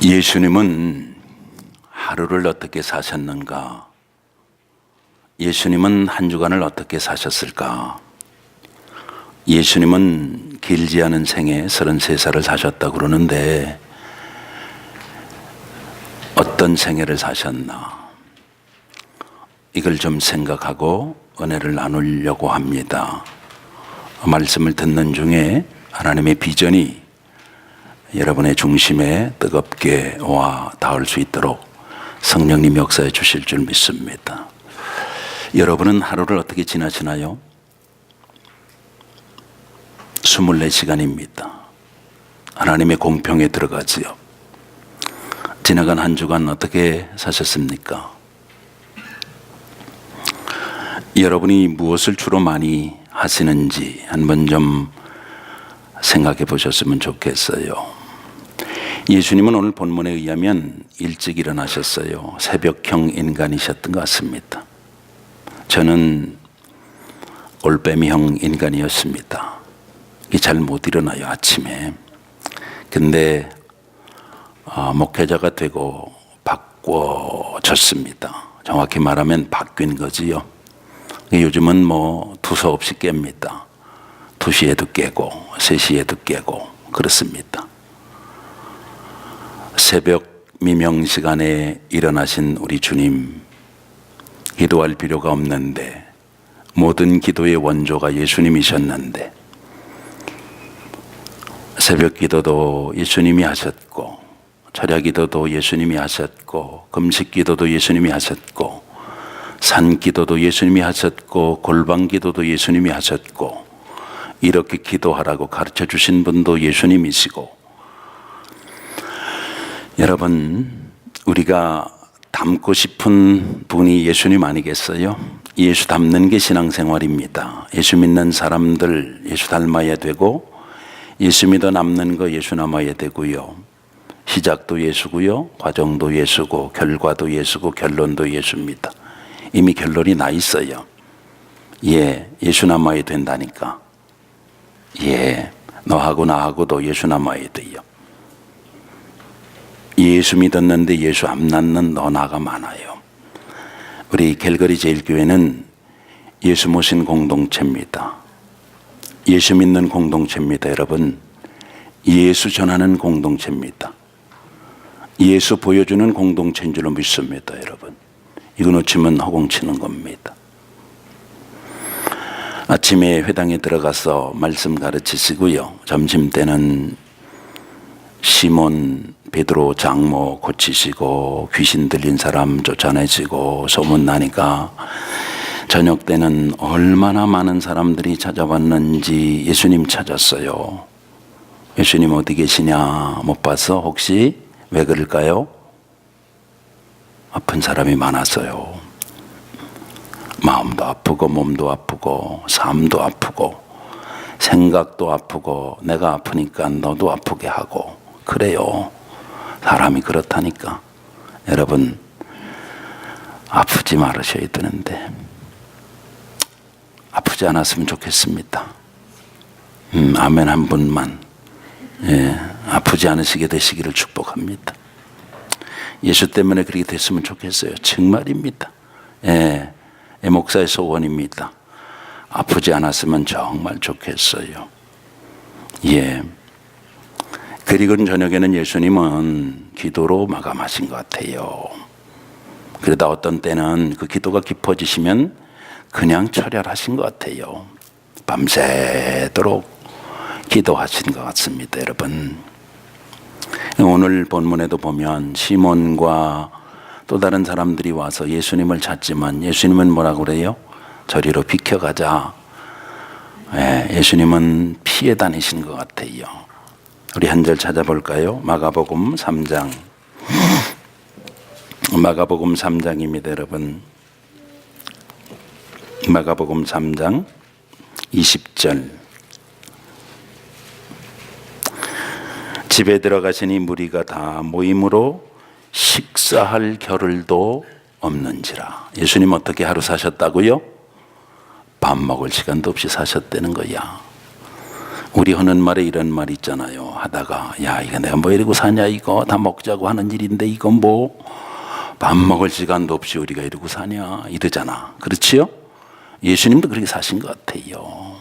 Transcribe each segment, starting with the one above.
예수님은 하루를 어떻게 사셨는가? 예수님은 한 주간을 어떻게 사셨을까? 예수님은 길지 않은 생에 33살을 사셨다고 그러는데 어떤 생애를 사셨나? 이걸 좀 생각하고 은혜를 나누려고 합니다. 말씀을 듣는 중에 하나님의 비전이 여러분의 중심에 뜨겁게 와 닿을 수 있도록 성령님 역사해 주실 줄 믿습니다. 여러분은 하루를 어떻게 지나시나요? 24시간입니다. 하나님의 공평에 들어가지요. 지나간 한 주간 어떻게 사셨습니까? 여러분이 무엇을 주로 많이 하시는지 한번 좀 생각해 보셨으면 좋겠어요. 예수님은 오늘 본문에 의하면 일찍 일어나셨어요. 새벽형 인간이셨던 것 같습니다. 저는 올빼미형 인간이었습니다. 잘 못 일어나요, 아침에. 근데 목회자가 되고 바꿔졌습니다. 정확히 말하면 바뀐 거지요. 요즘은 두서없이 깹니다. 2시에도 깨고 3시에도 깨고 그렇습니다. 새벽 미명 시간에 일어나신 우리 주님, 기도할 필요가 없는데 모든 기도의 원조가 예수님이셨는데 새벽 기도도 예수님이 하셨고 철야 기도도 예수님이 하셨고 금식 기도도 예수님이 하셨고 산 기도도 예수님이 하셨고 골방 기도도 예수님이 하셨고 이렇게 기도하라고 가르쳐 주신 분도 예수님이시고, 여러분 우리가 닮고 싶은 분이 예수님 아니겠어요? 예수 닮는 게 신앙생활입니다. 예수 믿는 사람들 예수 닮아야 되고 예수 믿어 남는 거 예수 남아야 되고요. 시작도 예수고요. 과정도 예수고 결과도 예수고 결론도 예수입니다. 이미 결론이 나 있어요. 예수 남아야 된다니까. 너하고 나하고도 예수 남아야 돼요. 예수 믿었는데 예수 안 낳는 너나가 많아요. 우리 갤거리 제일교회는 예수 모신 공동체입니다. 예수 믿는 공동체입니다. 여러분, 예수 전하는 공동체입니다. 예수 보여주는 공동체인 줄로 믿습니다. 여러분, 이거 놓치면 허공치는 겁니다. 아침에 회당에 들어가서 말씀 가르치시고요. 점심때는 시몬 베드로 장모 고치시고 귀신 들린 사람 쫓아내시고 소문나니까 저녁 때는 얼마나 많은 사람들이 찾아왔는지 예수님 찾았어요. 예수님 어디 계시냐 못 봐서 혹시 왜 그럴까요? 아픈 사람이 많았어요. 마음도 아프고 몸도 아프고 삶도 아프고 생각도 아프고 내가 아프니까 너도 아프게 하고 그래요. 사람이 그렇다니까. 여러분 아프지 말으셔야 되는데 아프지 않았으면 좋겠습니다. 아멘 한 분만 아프지 않으시게 되시기를 축복합니다. 예수 때문에 그렇게 됐으면 좋겠어요. 정말입니다. 목사의 소원입니다. 아프지 않았으면 정말 좋겠어요. 그리고 저녁에는 예수님은 기도로 마감하신 것 같아요. 그러다 어떤 때는 그 기도가 깊어지시면 그냥 철야하신 것 같아요. 밤새도록 기도하신 것 같습니다. 여러분, 오늘 본문에도 보면 시몬과 또 다른 사람들이 와서 예수님을 찾지만 예수님은 뭐라고 그래요? 저리로 비켜가자. 예수님은 피해 다니신 것 같아요. 우리 한 절 찾아볼까요? 마가복음 3장. 마가복음 3장입니다. 여러분, 마가복음 3장 20절. 집에 들어가시니 무리가 다 모임으로 식사할 겨를도 없는지라. 예수님 어떻게 하루 사셨다고요? 밥 먹을 시간도 없이 사셨다는 거야. 우리 하는 말에 이런 말 있잖아요. 하다가 야 이거 내가 뭐 이러고 사냐, 이거 다 먹자고 하는 일인데 이건 뭐 밥 먹을 시간도 없이 우리가 이러고 사냐 이러잖아. 그렇지요? 예수님도 그렇게 사신 것 같아요.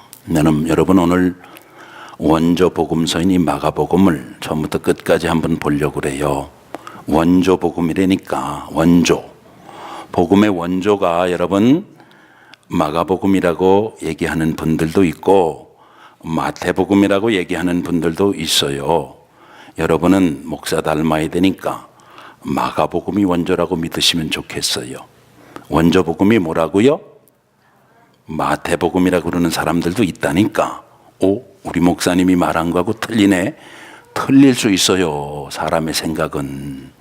여러분 오늘 원조 복음서인 이 마가복음을 처음부터 끝까지 한번 보려고 그래요. 원조 복음이라니까. 원조 복음의 원조가 여러분 마가복음이라고 얘기하는 분들도 있고 마태복음이라고 얘기하는 분들도 있어요. 여러분은 목사 닮아야 되니까 마가복음이 원조라고 믿으시면 좋겠어요. 원조복음이 뭐라고요? 마태복음이라고 그러는 사람들도 있다니까. 오, 우리 목사님이 말한 거하고 틀리네. 틀릴 수 있어요. 사람의 생각은.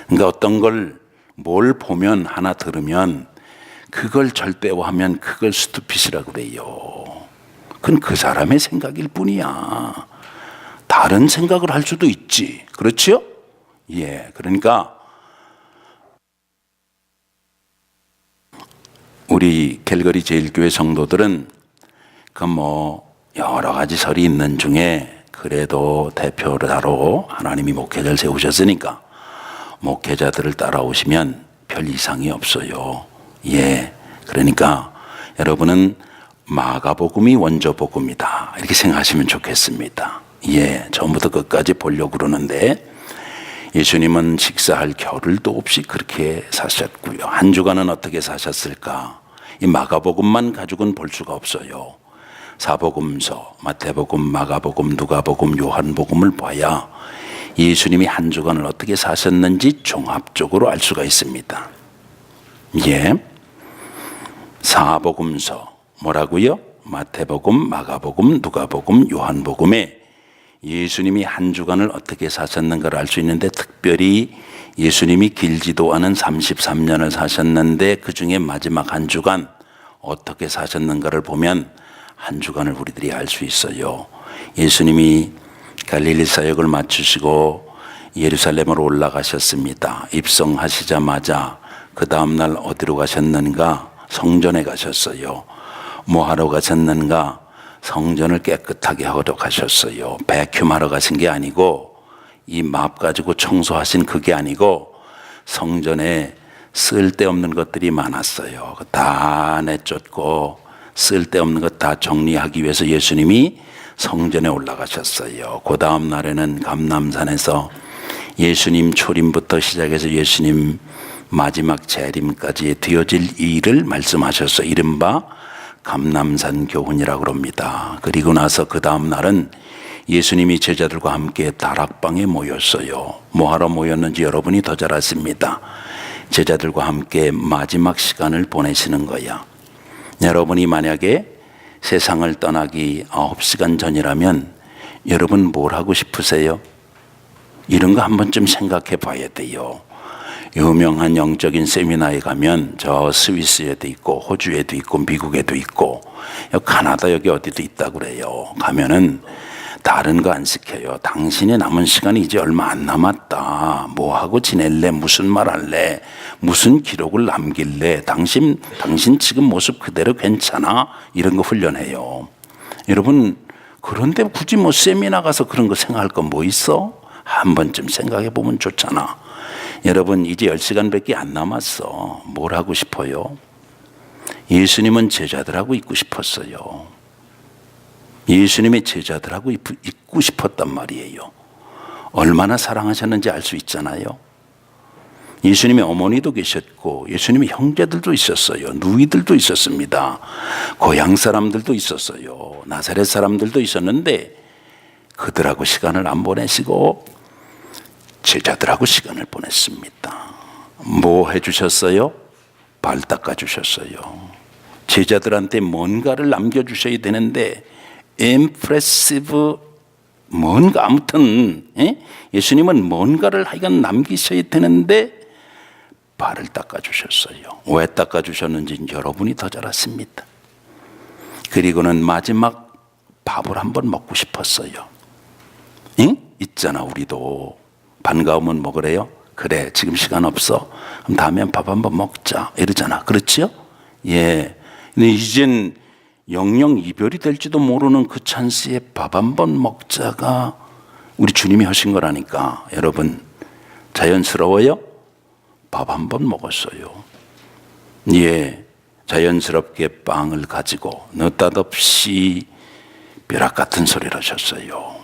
그러니까 어떤 걸 뭘 보면 하나 들으면 그걸 절대화하면 그걸 스투핏이라고 그래요. 그건 그 사람의 생각일 뿐이야. 다른 생각을 할 수도 있지. 그렇죠? 예. 그러니까 우리 캘거리 제일교회 성도들은 그 뭐 여러 가지 설이 있는 중에 그래도 대표로 하나님이 목회자를 세우셨으니까 목회자들을 따라오시면 별 이상이 없어요. 예. 그러니까 여러분은 마가복음이 원조복음이다 이렇게 생각하시면 좋겠습니다. 예. 처음부터 끝까지 보려고 그러는데 예수님은 식사할 겨를도 없이 그렇게 사셨고요. 한 주간은 어떻게 사셨을까? 이 마가복음만 가지고는 볼 수가 없어요. 사복음서, 마태복음, 마가복음, 누가복음, 요한복음을 봐야 예수님이 한 주간을 어떻게 사셨는지 종합적으로 알 수가 있습니다. 예. 사복음서 뭐라고요? 마태복음, 마가복음, 누가복음, 요한복음에 예수님이 한 주간을 어떻게 사셨는가를 알 수 있는데 특별히 예수님이 길지도 않은 33년을 사셨는데 그 중에 마지막 한 주간 어떻게 사셨는가를 보면 한 주간을 우리들이 알 수 있어요. 예수님이 갈릴리 사역을 마치시고 예루살렘으로 올라가셨습니다. 입성하시자마자 그 다음날 어디로 가셨는가? 성전에 가셨어요. 뭐 하러 가셨는가? 성전을 깨끗하게 하러 가셨어요. 베큐하러 가신 게 아니고 이 맙 가지고 청소하신 그게 아니고 성전에 쓸데없는 것들이 많았어요. 다 내쫓고 쓸데없는 것 다 정리하기 위해서 예수님이 성전에 올라가셨어요. 그 다음 날에는 감람산에서 예수님 초림부터 시작해서 예수님 마지막 재림까지 되어질 일을 말씀하셔서 이른바 감람산 교훈이라고 합니다. 그리고 나서 그 다음 날은 예수님이 제자들과 함께 다락방에 모였어요. 뭐하러 모였는지 여러분이 더 잘 아십니다. 제자들과 함께 마지막 시간을 보내시는 거야. 여러분이 만약에 세상을 떠나기 9시간 전이라면 여러분 뭘 하고 싶으세요? 이런 거 한 번쯤 생각해 봐야 돼요. 유명한 영적인 세미나에 가면 저 스위스에도 있고 호주에도 있고 미국에도 있고 카나다 여기 어디도 있다고 그래요. 가면은 다른 거 안 시켜요. 당신의 남은 시간이 이제 얼마 안 남았다. 뭐 하고 지낼래? 무슨 말 할래? 무슨 기록을 남길래? 당신 지금 모습 그대로 괜찮아? 이런 거 훈련해요. 여러분 그런데 굳이 뭐 세미나 가서 그런 거 생각할 건 뭐 있어? 한 번쯤 생각해 보면 좋잖아. 여러분 이제 10시간밖에 안 남았어. 뭘 하고 싶어요? 예수님은 제자들하고 있고 싶었어요. 예수님의 제자들하고 있고 싶었단 말이에요. 얼마나 사랑하셨는지 알 수 있잖아요. 예수님의 어머니도 계셨고 예수님의 형제들도 있었어요. 누이들도 있었습니다. 고향 사람들도 있었어요. 나사렛 사람들도 있었는데 그들하고 시간을 안 보내시고 제자들하고 시간을 보냈습니다. 뭐 해주셨어요? 발 닦아주셨어요. 제자들한테 뭔가를 남겨주셔야 되는데 impressive 뭔가 아무튼 예수님은 뭔가를 하여간 남기셔야 되는데 발을 닦아주셨어요. 왜 닦아주셨는지 여러분이 더 잘 아십니다. 그리고는 마지막 밥을 한번 먹고 싶었어요. 있잖아 우리도 반가우면 먹으래요. 그래 지금 시간 없어. 그럼 다음엔 밥 한번 먹자 이러잖아. 그렇죠? 예. 근데 이젠 영영 이별이 될지도 모르는 그 찬스에 밥 한 번 먹자가 우리 주님이 하신 거라니까. 여러분, 자연스러워요? 밥 한 번 먹었어요. 예, 자연스럽게 빵을 가지고 느닷없이 벼락 같은 소리를 하셨어요.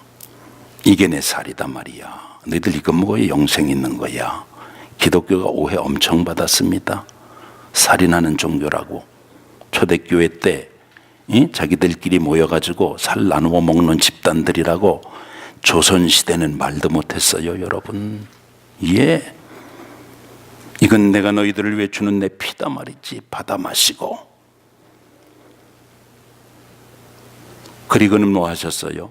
이게 내 살이다 말이야. 너희들 이거 먹어야 영생 있는 거야. 기독교가 오해 엄청 받았습니다. 살인하는 종교라고. 초대교회 때 자기들끼리 모여가지고 살 나누어 먹는 집단들이라고 조선시대는 말도 못했어요, 여러분. 예, 이건 내가 너희들을 위해 주는 내 피다 말이지. 받아 마시고. 그리고는 뭐 하셨어요?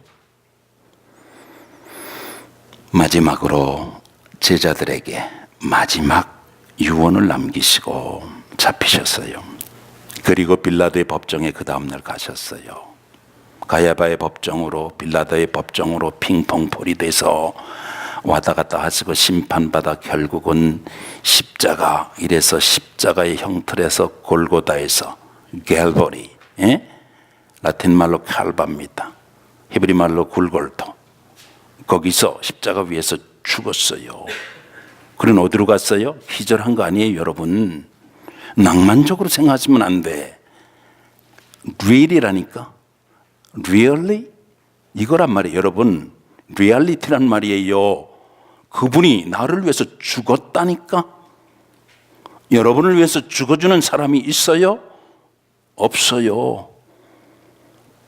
마지막으로 제자들에게 마지막 유언을 남기시고 잡히셨어요. 그리고 빌라도의 법정에 그 다음날 가셨어요. 가야바의 법정으로 빌라도의 법정으로 핑퐁폴이 돼서 왔다 갔다 하시고 심판받아 결국은 십자가, 이래서 십자가의 형틀에서 골고다에서 갤버리, 라틴 말로 칼바입니다. 히브리 말로 굴골토. 거기서 십자가 위에서 죽었어요. 그럼 어디로 갔어요? 기절한 거 아니에요, 여러분. 낭만적으로 생각하시면 안 돼. real이라니까. really? 이거란 말이에요, 여러분. reality란 말이에요. 그분이 나를 위해서 죽었다니까. 여러분을 위해서 죽어주는 사람이 있어요? 없어요.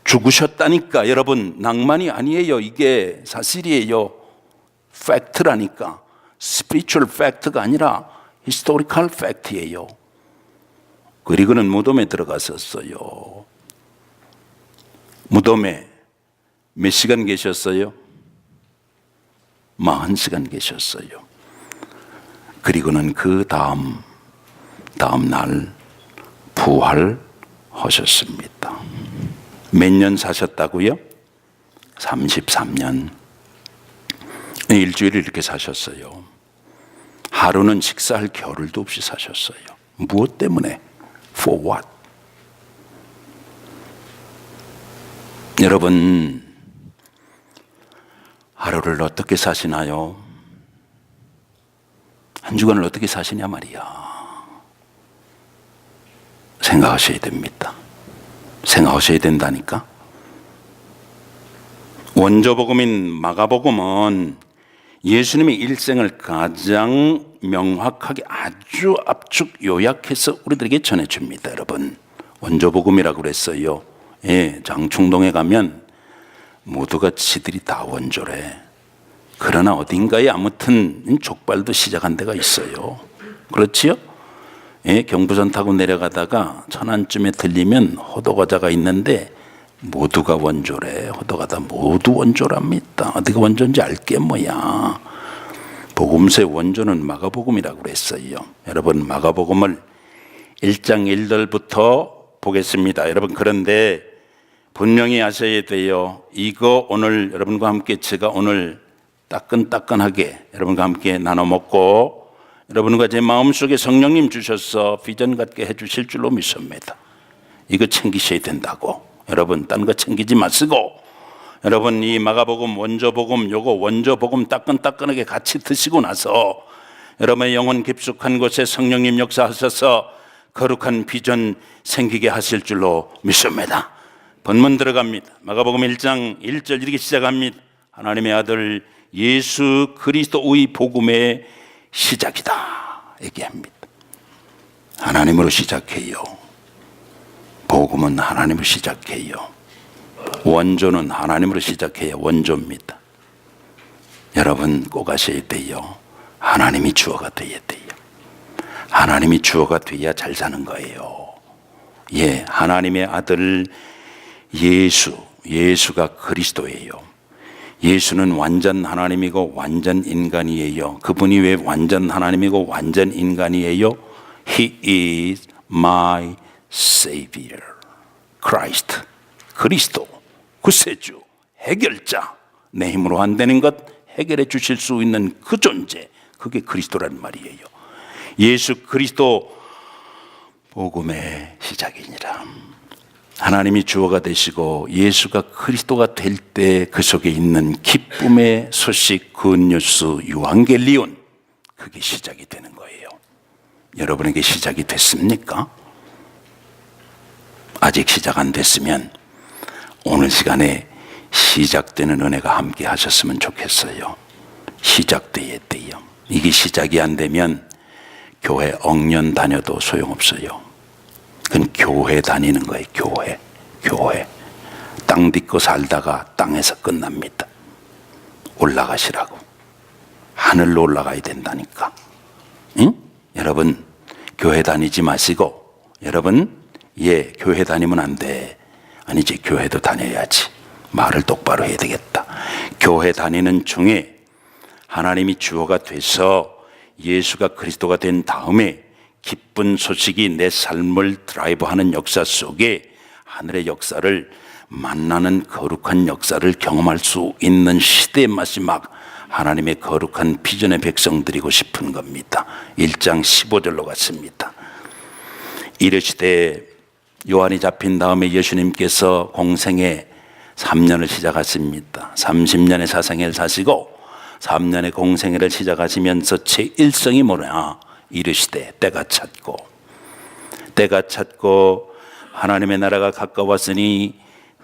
죽으셨다니까. 여러분, 낭만이 아니에요. 이게 사실이에요. 팩트라니까. spiritual fact가 아니라 historical fact이에요. 그리고는 무덤에 들어갔었어요. 무덤에 몇 시간 계셨어요? 40시간 계셨어요. 그리고는 그 다음 날 부활하셨습니다. 몇 년 사셨다고요? 33년. 일주일을 이렇게 사셨어요. 하루는 식사할 겨를도 없이 사셨어요. 무엇 때문에? For what? 여러분, 하루를 어떻게 사시나요? 한 주간을 어떻게 사시냐 말이야. 생각하셔야 됩니다. 생각하셔야 된다니까. 원조복음인 마가복음은 예수님의 일생을 가장 명확하게 아주 압축 요약해서 우리들에게 전해줍니다. 여러분, 원조복음이라고 그랬어요. 예, 장충동에 가면 모두가 지들이 다 원조래. 그러나 어딘가에 아무튼 족발도 시작한 데가 있어요. 그렇지요? 예, 경부선 타고 내려가다가 천안쯤에 들리면 호도과자가 있는데 모두가 원조래. 호도과자 모두 원조랍니다. 어디가 원조인지 알게 뭐야. 복음서의 원조는 마가복음이라고 그랬어요. 여러분, 마가복음을 1장 1절부터 보겠습니다. 여러분, 그런데 분명히 아셔야 돼요. 이거 오늘 여러분과 함께 제가 오늘 따끈따끈하게 여러분과 함께 나눠 먹고 여러분과 제 마음속에 성령님 주셔서 비전 갖게 해주실 줄로 믿습니다. 이거 챙기셔야 된다고. 여러분, 딴 거 챙기지 마시고 여러분, 이 마가복음 원조복음, 요거 원조복음 따끈따끈하게 같이 드시고 나서 여러분의 영혼 깊숙한 곳에 성령님 역사하셔서 거룩한 비전 생기게 하실 줄로 믿습니다. 본문 들어갑니다. 마가복음 1장 1절 이렇게 시작합니다. 하나님의 아들 예수 그리스도의 복음의 시작이다 얘기합니다. 하나님으로 시작해요. 복음은 하나님으로 시작해요. 원조는 하나님으로 시작해요. 원조입니다. 여러분, 꼭 아셔야 돼요. 하나님이 주어가 돼야 돼요. 하나님이 주어가 돼야 잘 사는 거예요. 예, 하나님의 아들 예수가 그리스도예요. 예수는 완전 하나님이고 완전 인간이에요. 그분이 왜 완전 하나님이고 완전 인간이에요? He is my Savior. Christ, 그리스도, 구세주, 해결자. 내 힘으로 안 되는 것 해결해 주실 수 있는 그 존재, 그게 그리스도란 말이에요. 예수 그리스도 복음의 시작이니라. 하나님이 주어가 되시고 예수가 그리스도가 될 때 그 속에 있는 기쁨의 소식, 굿뉴스, 유앙겔리온, 그게 시작이 되는 거예요. 여러분에게 시작이 됐습니까? 아직 시작 안 됐으면 오늘 시간에 시작되는 은혜가 함께 하셨으면 좋겠어요. 시작돼야 돼요. 이게 시작이 안 되면 교회 억년 다녀도 소용없어요. 그건 교회 다니는 거예요. 교회. 땅 딛고 살다가 땅에서 끝납니다. 올라가시라고. 하늘로 올라가야 된다니까. 응? 여러분 교회 다니지 마시고, 여러분 교회 다니면 안 돼. 아니지, 교회도 다녀야지. 말을 똑바로 해야 되겠다. 교회 다니는 중에 하나님이 주어가 돼서 예수가 그리스도가 된 다음에 기쁜 소식이 내 삶을 드라이브하는 역사 속에 하늘의 역사를 만나는 거룩한 역사를 경험할 수 있는 시대의 마지막 하나님의 거룩한 비전의 백성 드리고 싶은 겁니다. 1장 15절로 갔습니다. 이르시되, 요한이 잡힌 다음에 예수님께서 공생의 3년을 시작하십니다. 30년의 사생애를 사시고 3년의 공생애를 시작하시면서 제1성이 뭐냐? 이르시되, 때가 찼고 하나님의 나라가 가까웠으니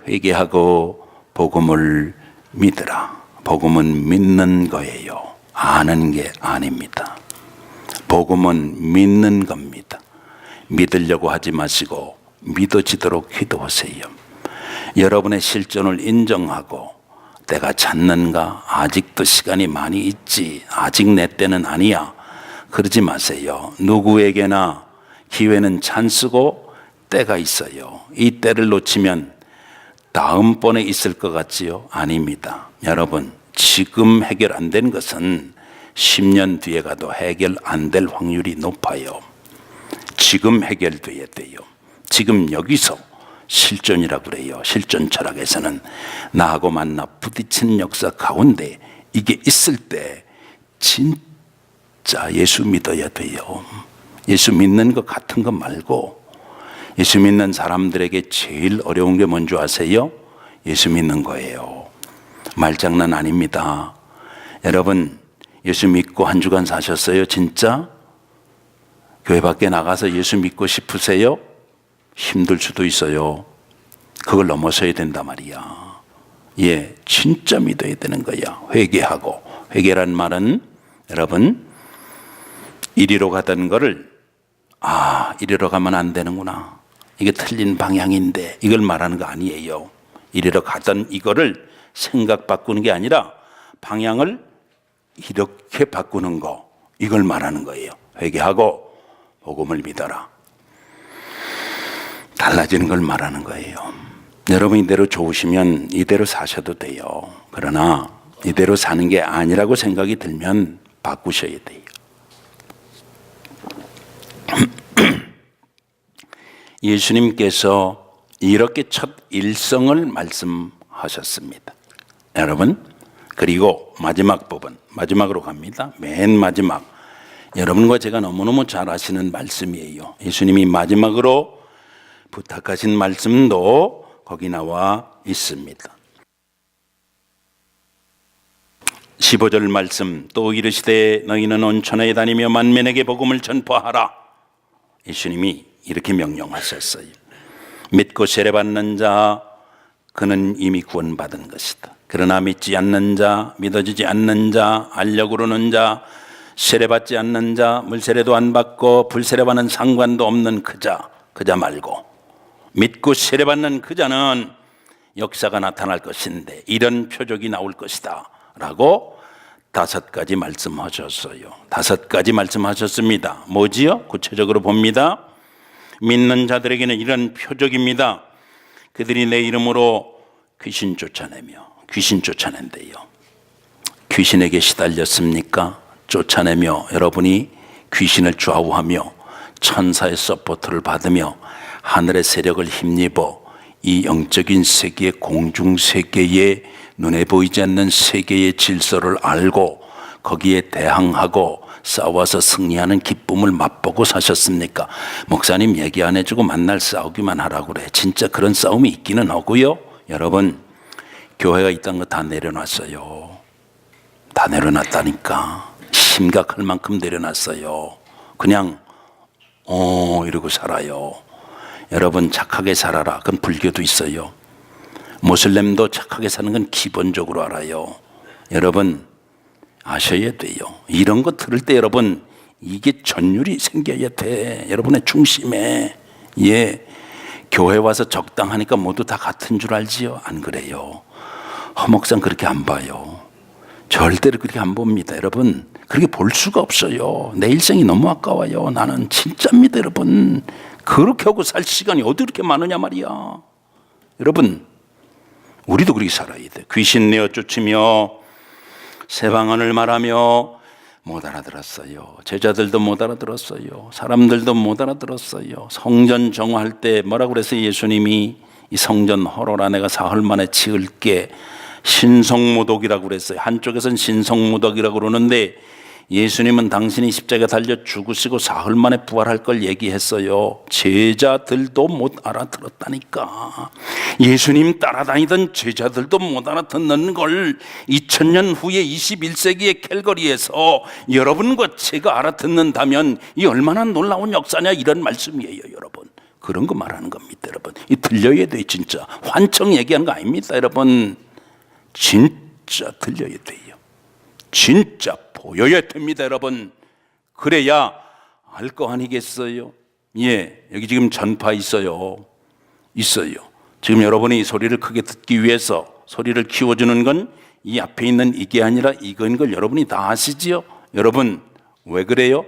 회개하고 복음을 믿으라. 복음은 믿는 거예요. 아는 게 아닙니다. 복음은 믿는 겁니다. 믿으려고 하지 마시고 믿어지도록 기도하세요. 여러분의 실존을 인정하고, 때가 찼는가? 아직도 시간이 많이 있지. 아직 내 때는 아니야. 그러지 마세요. 누구에게나 기회는 찬스고 때가 있어요. 이 때를 놓치면 다음번에 있을 것 같지요? 아닙니다. 여러분, 지금 해결 안 된 것은 10년 뒤에 가도 해결 안 될 확률이 높아요. 지금 해결돼야 돼요. 지금 여기서 실존이라고 그래요. 실존 철학에서는 나하고 만나 부딪히는 역사 가운데 이게 있을 때 진짜 예수 믿어야 돼요. 예수 믿는 것 같은 거 말고, 예수 믿는 사람들에게 제일 어려운 게 뭔지 아세요? 예수 믿는 거예요. 말장난 아닙니다. 여러분, 예수 믿고 한 주간 사셨어요? 진짜? 교회 밖에 나가서 예수 믿고 싶으세요? 힘들 수도 있어요. 그걸 넘어서야 된단 말이야. 진짜 믿어야 되는 거야. 회개하고. 회개란 말은 여러분, 이리로 가던 거를 이리로 가면 안 되는구나. 이게 틀린 방향인데, 이걸 말하는 거 아니에요. 이리로 가던 이거를 생각 바꾸는 게 아니라 방향을 이렇게 바꾸는 거, 이걸 말하는 거예요. 회개하고 복음을 믿어라. 달라지는 걸 말하는 거예요. 여러분 이대로 좋으시면 이대로 사셔도 돼요. 그러나 이대로 사는 게 아니라고 생각이 들면 바꾸셔야 돼요. 예수님께서 이렇게 첫 일성을 말씀하셨습니다. 여러분, 그리고 마지막 부분, 마지막으로 갑니다. 맨 마지막, 여러분과 제가 너무너무 잘 아시는 말씀이에요. 예수님이 마지막으로 부탁하신 말씀도 거기 나와 있습니다. 15절 말씀, 또 이르시되 너희는 온 천하에 다니며 만민에게 복음을 전파하라. 예수님이 이렇게 명령하셨어요. 믿고 세례받는 자, 그는 이미 구원받은 것이다. 그러나 믿지 않는 자, 믿어지지 않는 자, 알려고 그러는 자, 세례받지 않는 자, 물세례도 안 받고 불세례와는 상관도 없는 그 자 말고 믿고 세례받는 그 자는 역사가 나타날 것인데 이런 표적이 나올 것이다 라고 5가지 말씀하셨어요. 5가지 말씀하셨습니다. 뭐지요? 구체적으로 봅니다. 믿는 자들에게는 이런 표적입니다. 그들이 내 이름으로 귀신 쫓아낸대요. 귀신에게 시달렸습니까? 쫓아내며 여러분이 귀신을 좌우하며 천사의 서포트를 받으며 하늘의 세력을 힘입어 이 영적인 세계의 공중 세계의 눈에 보이지 않는 세계의 질서를 알고 거기에 대항하고 싸워서 승리하는 기쁨을 맛보고 사셨습니까? 목사님 얘기 안 해주고 만날 싸우기만 하라고 그래. 진짜 그런 싸움이 있기는 하고요. 여러분, 교회가 있다는 거 다 내려놨어요. 다 내려놨다니까. 심각할 만큼 내려놨어요. 그냥 이러고 살아요. 여러분, 착하게 살아라. 그건 불교도 있어요. 모슬렘도 착하게 사는 건 기본적으로 알아요. 여러분, 아셔야 돼요. 이런 거 들을 때 여러분, 이게 전율이 생겨야 돼. 여러분의 중심에. 예, 교회 와서 적당하니까 모두 다 같은 줄 알지요? 안 그래요. 허목상 그렇게 안 봐요. 절대로 그렇게 안 봅니다. 여러분, 그렇게 볼 수가 없어요. 내 일생이 너무 아까워요. 나는 진짜입니다. 여러분, 그렇게 하고 살 시간이 어디 그렇게 많으냐 말이야. 여러분, 우리도 그렇게 살아야 돼. 귀신 내어 쫓으며 새 방언을 말하며 못 알아들었어요. 제자들도 못 알아들었어요. 사람들도 못 알아들었어요. 성전 정화할 때 뭐라고 그랬어요? 예수님이 이 성전 헐어라, 내가 사흘 만에 지을게. 신성모독이라고 그랬어요. 한쪽에서는 신성모독이라고 그러는데 예수님은 당신이 십자가에 달려 죽으시고 사흘 만에 부활할 걸 얘기했어요. 제자들도 못 알아들었다니까. 예수님 따라다니던 제자들도 못 알아듣는 걸 2000년 후에 21세기의 캘거리에서 여러분과 제가 알아듣는다면 이 얼마나 놀라운 역사냐, 이런 말씀이에요. 여러분, 그런 거 말하는 겁니다. 여러분, 이 들려야 돼. 진짜 환청 얘기하는 거 아닙니다. 여러분, 진짜 들려야 돼요. 진짜 보여야 됩니다. 여러분, 그래야 알 거 아니겠어요? 예, 여기 지금 전파 있어요. 지금 여러분이 이 소리를 크게 듣기 위해서 소리를 키워주는 건 이 앞에 있는 이게 아니라 이거인 걸 여러분이 다 아시지요? 여러분, 왜 그래요?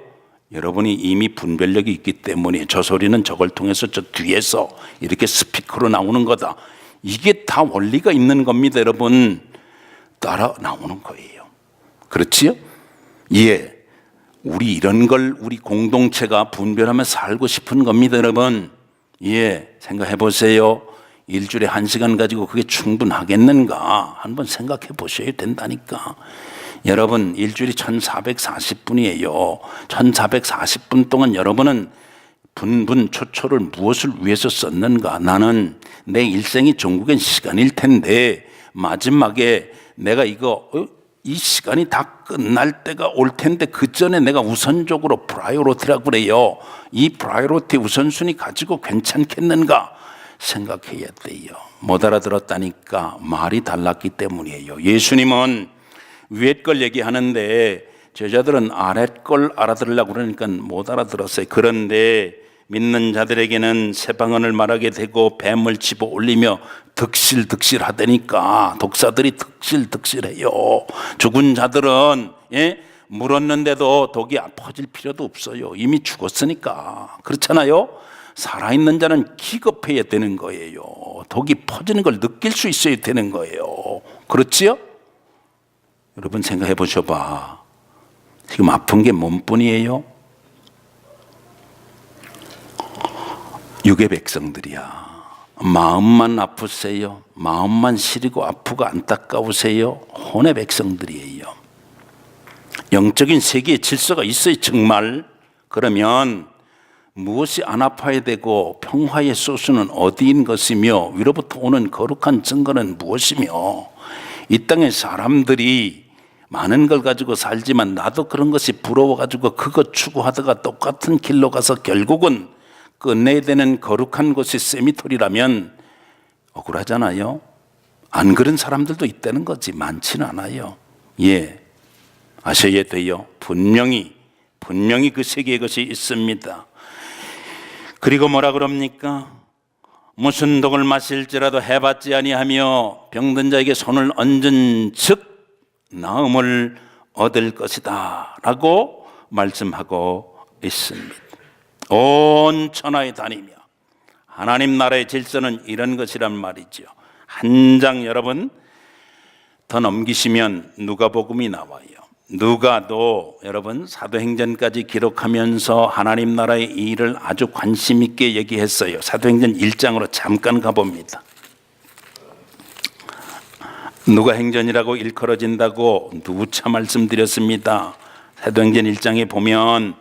여러분이 이미 분별력이 있기 때문에 저 소리는 저걸 통해서 저 뒤에서 이렇게 스피커로 나오는 거다. 이게 다 원리가 있는 겁니다. 여러분, 따라 나오는 거예요. 그렇지요? 예, 우리 이런 걸 우리 공동체가 분별하며 살고 싶은 겁니다. 여러분, 예, 생각해 보세요. 일주일에 1시간 가지고 그게 충분하겠는가 한번 생각해 보셔야 된다니까. 여러분, 일주일이 1440분이에요 1440분 동안 여러분은 분분 초초를 무엇을 위해서 썼는가? 나는 내 일생이 종국의 시간일 텐데 마지막에 내가 이 시간이 다 끝날 때가 올 텐데 그 전에 내가 우선적으로 프라이오리티라고 그래요. 이 프라이오리티 우선순위 가지고 괜찮겠는가 생각해야 돼요. 못 알아들었다니까 말이 달랐기 때문이에요. 예수님은 위에 걸 얘기하는데 제자들은 아래 걸 알아들으려고 그러니까 못 알아들었어요. 그런데 믿는 자들에게는 새 방언을 말하게 되고 뱀을 집어 올리며 득실득실 하다니까. 독사들이 득실득실해요. 죽은 자들은 물었는데도 독이 퍼질 필요도 없어요. 이미 죽었으니까. 그렇잖아요. 살아있는 자는 기겁해야 되는 거예요. 독이 퍼지는 걸 느낄 수 있어야 되는 거예요. 그렇지요? 여러분, 생각해 보셔봐. 지금 아픈 게 몸뿐이에요? 육의 백성들이야. 마음만 아프세요? 마음만 시리고 아프고 안타까우세요? 혼의 백성들이에요. 영적인 세계의 질서가 있어요. 정말. 그러면 무엇이 안 아파야 되고 평화의 소스는 어디인 것이며 위로부터 오는 거룩한 증거는 무엇이며 이 땅의 사람들이 많은 걸 가지고 살지만 나도 그런 것이 부러워가지고 그거 추구하다가 똑같은 길로 가서 결국은 끝내야 되는 거룩한 곳이 세미토리라면 억울하잖아요. 안 그런 사람들도 있다는 거지 많지는 않아요. 예, 아셔야 돼요. 분명히 그 세계의 것이 있습니다. 그리고 뭐라 그럽니까? 무슨 독을 마실지라도 해봤지 아니하며 병든 자에게 손을 얹은 즉 나음을 얻을 것이다 라고 말씀하고 있습니다. 온 천하에 다니며 하나님 나라의 질서는 이런 것이란 말이죠. 한 장 여러분 더 넘기시면 누가복음이 나와요. 누가도 여러분 사도행전까지 기록하면서 하나님 나라의 일을 아주 관심 있게 얘기했어요. 사도행전 1장으로 잠깐 가봅니다. 누가 행전이라고 일컬어진다고 누차 말씀드렸습니다. 사도행전 1장에 보면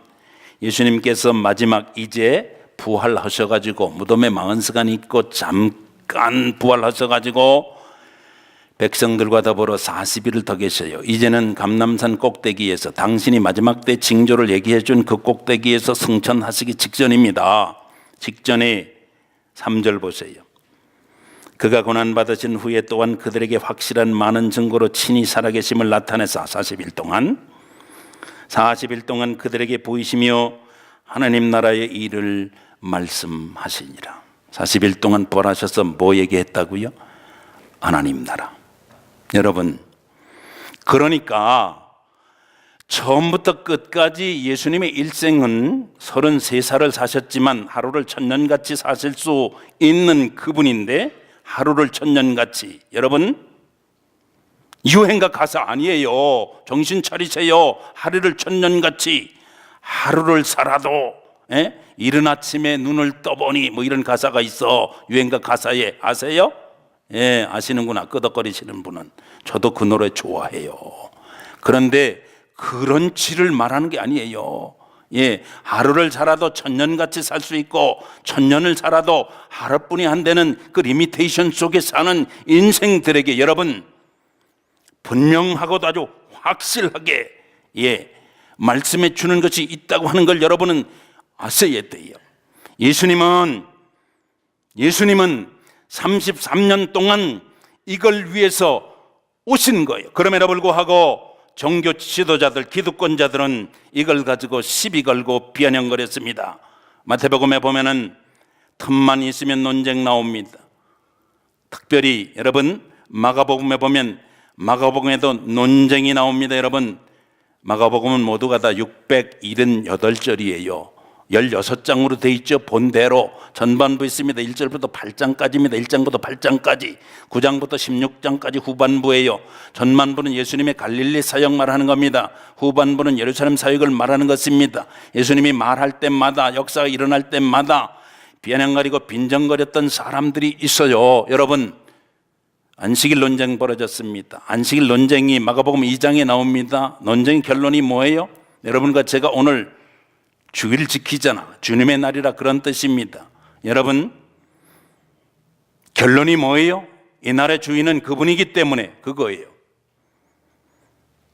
예수님께서 마지막 이제 부활하셔가지고 무덤에 40시간 있고 잠깐 부활하셔가지고 백성들과 더불어 40일을 더 계셔요. 이제는 감람산 꼭대기에서 당신이 마지막 때 징조를 얘기해 준 그 꼭대기에서 승천하시기 직전입니다. 직전에 3절 보세요. 그가 고난받으신 후에 또한 그들에게 확실한 많은 증거로 친히 살아계심을 나타내사 40일 동안 그들에게 보이시며 하나님 나라의 일을 말씀하시니라. 40일 동안 부활하셔서 뭐 얘기했다고요? 하나님 나라. 여러분, 그러니까 처음부터 끝까지 예수님의 일생은 33살을 사셨지만 하루를 천년같이 사실 수 있는 그분인데, 하루를 천년같이, 여러분 유행가 가사 아니에요. 정신 차리세요. 하루를 천년같이, 하루를 살아도 이른 아침에 눈을 떠보니, 뭐 이런 가사가 있어. 유행가 가사에. 아세요? 예, 아시는구나. 끄덕거리시는 분은. 저도 그 노래 좋아해요. 그런데 그런 치를 말하는 게 아니에요. 예, 하루를 살아도 천년같이 살 수 있고 천년을 살아도 하루뿐이 안 되는 그 리미테이션 속에 사는 인생들에게 여러분 분명하고도 아주 확실하게 말씀해 주는 것이 있다고 하는 걸 여러분은 아셔야 돼요. 예수님은 33년 동안 이걸 위해서 오신 거예요. 그럼에도 불구하고 종교 지도자들, 기득권자들은 이걸 가지고 시비 걸고 비아냥거렸습니다. 마태복음에 보면은 틈만 있으면 논쟁 나옵니다. 특별히 여러분 마가복음에 보면 마가복음에도 논쟁이 나옵니다. 여러분 마가복음은 모두가 다 678절이에요. 16장으로 돼 있죠. 본대로 전반부 있습니다. 1절부터 8장까지입니다. 1장부터 8장까지, 9장부터 16장까지 후반부예요. 전반부는 예수님의 갈릴리 사역 말하는 겁니다. 후반부는 예루살렘 사역을 말하는 것입니다. 예수님이 말할 때마다, 역사가 일어날 때마다 비아냥거리고 빈정거렸던 사람들이 있어요. 여러분 안식일 논쟁 벌어졌습니다. 안식일 논쟁이 마가복음 2장에 나옵니다. 논쟁 결론이 뭐예요? 여러분과 제가 오늘 주일 지키잖아. 주님의 날이라 그런 뜻입니다. 여러분 결론이 뭐예요? 이 날의 주인은 그분이기 때문에 그거예요.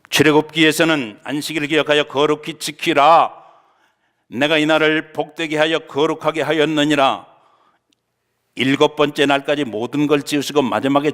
출애굽기에서는 안식일을 기억하여 거룩히 지키라. 내가 이 날을 복되게 하여 거룩하게 하였느니라. 7번째 날까지 모든 걸 지으시고 마지막에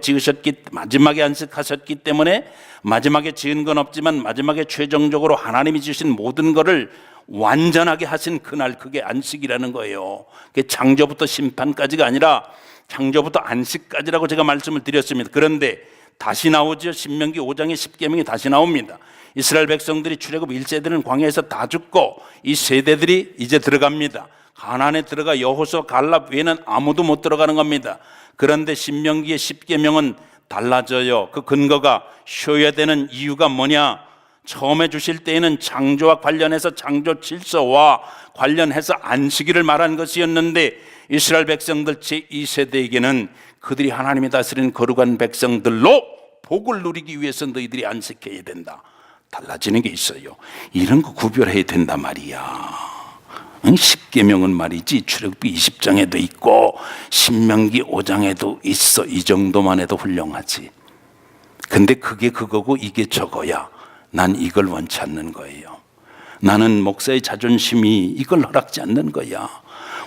안식하셨기 때문에 마지막에 지은 건 없지만 마지막에 최종적으로 하나님이 주신 모든 것을 완전하게 하신 그날, 그게 안식이라는 거예요. 그게 창조부터 심판까지가 아니라 창조부터 안식까지라고 제가 말씀을 드렸습니다. 그런데 다시 나오죠. 신명기 5장의 10계명이 다시 나옵니다. 이스라엘 백성들이 출애굽 1세대는 광야에서 다 죽고 이 세대들이 이제 들어갑니다. 가나안에 들어가 여호수아 갈렙 외에는 아무도 못 들어가는 겁니다. 그런데 신명기의 10계명은 달라져요. 그 근거가 쉬어야 되는 이유가 뭐냐? 처음에 주실 때에는 창조와 관련해서 창조 질서와 관련해서 안식일을 말한 것이었는데 이스라엘 백성들 제2세대에게는 그들이 하나님이 다스리는 거룩한 백성들로 복을 누리기 위해서 너희들이 안식해야 된다. 달라지는 게 있어요. 이런 거 구별해야 된단 말이야. 10계명은 말이지 출애굽기 20장에도 있고 신명기 5장에도 있어. 이 정도만 해도 훌륭하지. 근데 그게 그거고 이게 저거야. 난 이걸 원치 않는 거예요. 나는 목사의 자존심이 이걸 허락지 않는 거야.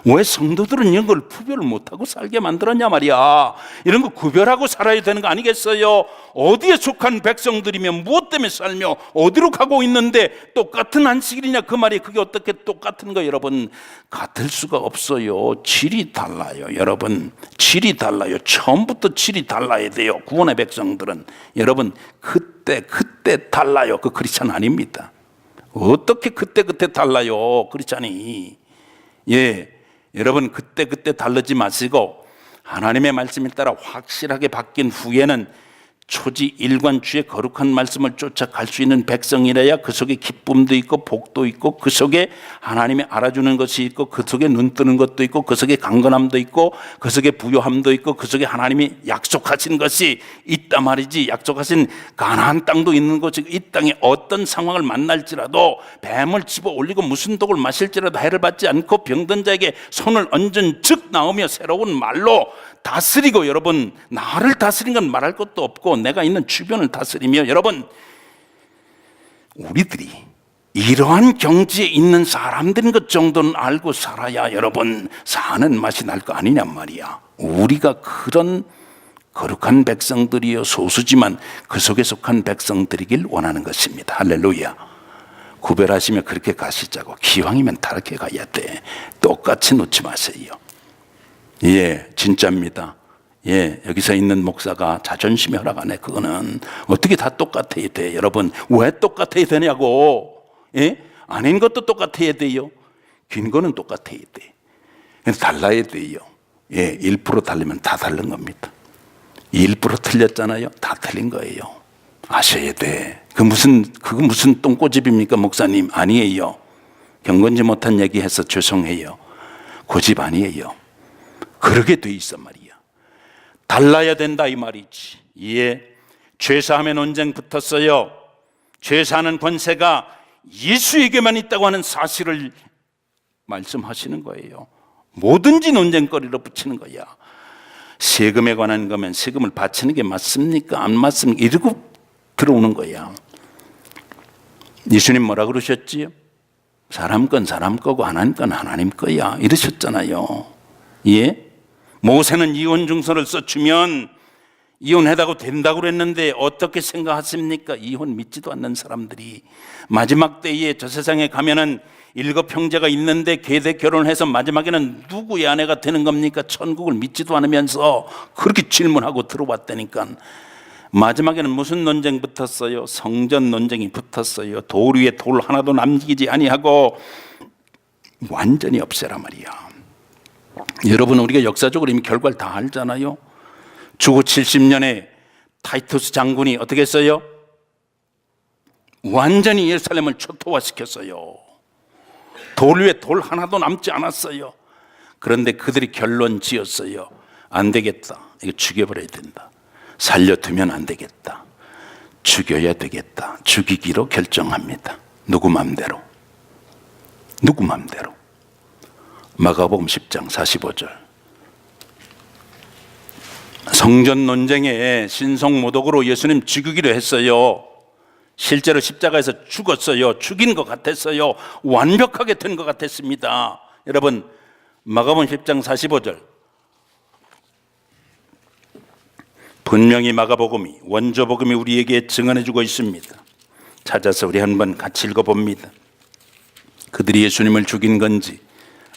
왜 성도들은 이런 걸 구별을 못하고 살게 만들었냐 말이야. 이런 거 구별하고 살아야 되는 거 아니겠어요? 어디에 속한 백성들이면 무엇 때문에 살며 어디로 가고 있는데 똑같은 안식일이냐 그 말이. 그게 어떻게 똑같은 거예요? 여러분 같을 수가 없어요. 질이 달라요. 여러분 질이 달라요. 처음부터 질이 달라야 돼요. 구원의 백성들은. 여러분 그때 달라요. 그 크리스찬 아닙니다. 어떻게 그때 달라요? 크리스찬이. 여러분 그때 다르지 마시고 하나님의 말씀에 따라 확실하게 바뀐 후에는 초지 일관 주의 거룩한 말씀을 쫓아갈 수 있는 백성이라야 그 속에 기쁨도 있고 복도 있고 그 속에 하나님이 알아주는 것이 있고 그 속에 눈 뜨는 것도 있고 그 속에 강건함도 있고 그 속에 부요함도 있고 그 속에 하나님이 약속하신 것이 있단 말이지. 약속하신 가나안 땅도 있는 것이고 이 땅에 어떤 상황을 만날지라도 뱀을 집어 올리고 무슨 독을 마실지라도 해를 받지 않고 병든 자에게 손을 얹은 즉 나오며 새로운 말로 다스리고, 여러분 나를 다스린 건 말할 것도 없고 내가 있는 주변을 다스리며, 여러분 우리들이 이러한 경지에 있는 사람들인 것 정도는 알고 살아야 여러분 사는 맛이 날 거 아니냔 말이야. 우리가 그런 거룩한 백성들이요, 소수지만 그 속에 속한 백성들이길 원하는 것입니다. 할렐루야. 구별하시며 그렇게 가시자고. 기왕이면 다르게 가야 돼. 똑같이 놓지 마세요. 예, 진짜입니다. 예, 여기서 있는 목사가 자존심이 허락 안 해. 그거는 어떻게 다 똑같아야 돼. 여러분 왜 똑같아야 되냐고. 예? 아닌 것도 똑같아야 돼요. 긴 거는 똑같아야 돼. 달라야 돼요. 예, 1% 달리면 다 다른 겁니다. 1% 틀렸잖아요. 다 틀린 거예요. 아셔야 돼. 그거 무슨 똥꼬집입니까, 목사님? 아니에요. 경건지 못한 얘기해서 죄송해요. 고집 아니에요. 그러게 돼 있어 말이야. 달라야 된다 이 말이지. 예, 죄사함의 논쟁 붙었어요. 죄사하는 권세가 예수에게만 있다고 하는 사실을 말씀하시는 거예요. 뭐든지 논쟁거리로 붙이는 거야. 세금에 관한 거면 세금을 바치는 게 맞습니까? 안 맞습니까? 이러고 들어오는 거야. 예수님 뭐라 그러셨지요? 사람 건 사람 거고 하나님 건 하나님 거야 이러셨잖아요. 예? 모세는 이혼 증서를 써주면 이혼해다고 된다고 그랬는데 어떻게 생각하십니까? 이혼 믿지도 않는 사람들이 마지막 때에 저 세상에 가면은 7 형제가 있는데 계대 결혼해서 마지막에는 누구의 아내가 되는 겁니까? 천국을 믿지도 않으면서 그렇게 질문하고 들어왔다니까. 마지막에는 무슨 논쟁 붙었어요? 성전 논쟁이 붙었어요. 돌 위에 돌 하나도 남기지 아니하고 완전히 없애라 말이야. 여러분 우리가 역사적으로 이미 결과를 다 알잖아요. 주후 70년에 타이투스 장군이 어떻게 했어요? 완전히 예루살렘을 초토화시켰어요. 돌 위에 돌 하나도 남지 않았어요. 그런데 그들이 결론 지었어요. 안 되겠다. 이거 죽여버려야 된다. 살려두면 안 되겠다. 죽여야 되겠다. 죽이기로 결정합니다. 누구 맘대로. 누구 맘대로. 마가복음 10장 45절. 성전 논쟁에 신성모독으로 예수님 죽이기로 했어요. 실제로 십자가에서 죽었어요. 죽인 것 같았어요. 완벽하게 된 것 같았습니다. 여러분 마가복음 10장 45절. 분명히 마가복음이 원조복음이 우리에게 증언해주고 있습니다. 찾아서 우리 한번 같이 읽어봅니다. 그들이 예수님을 죽인 건지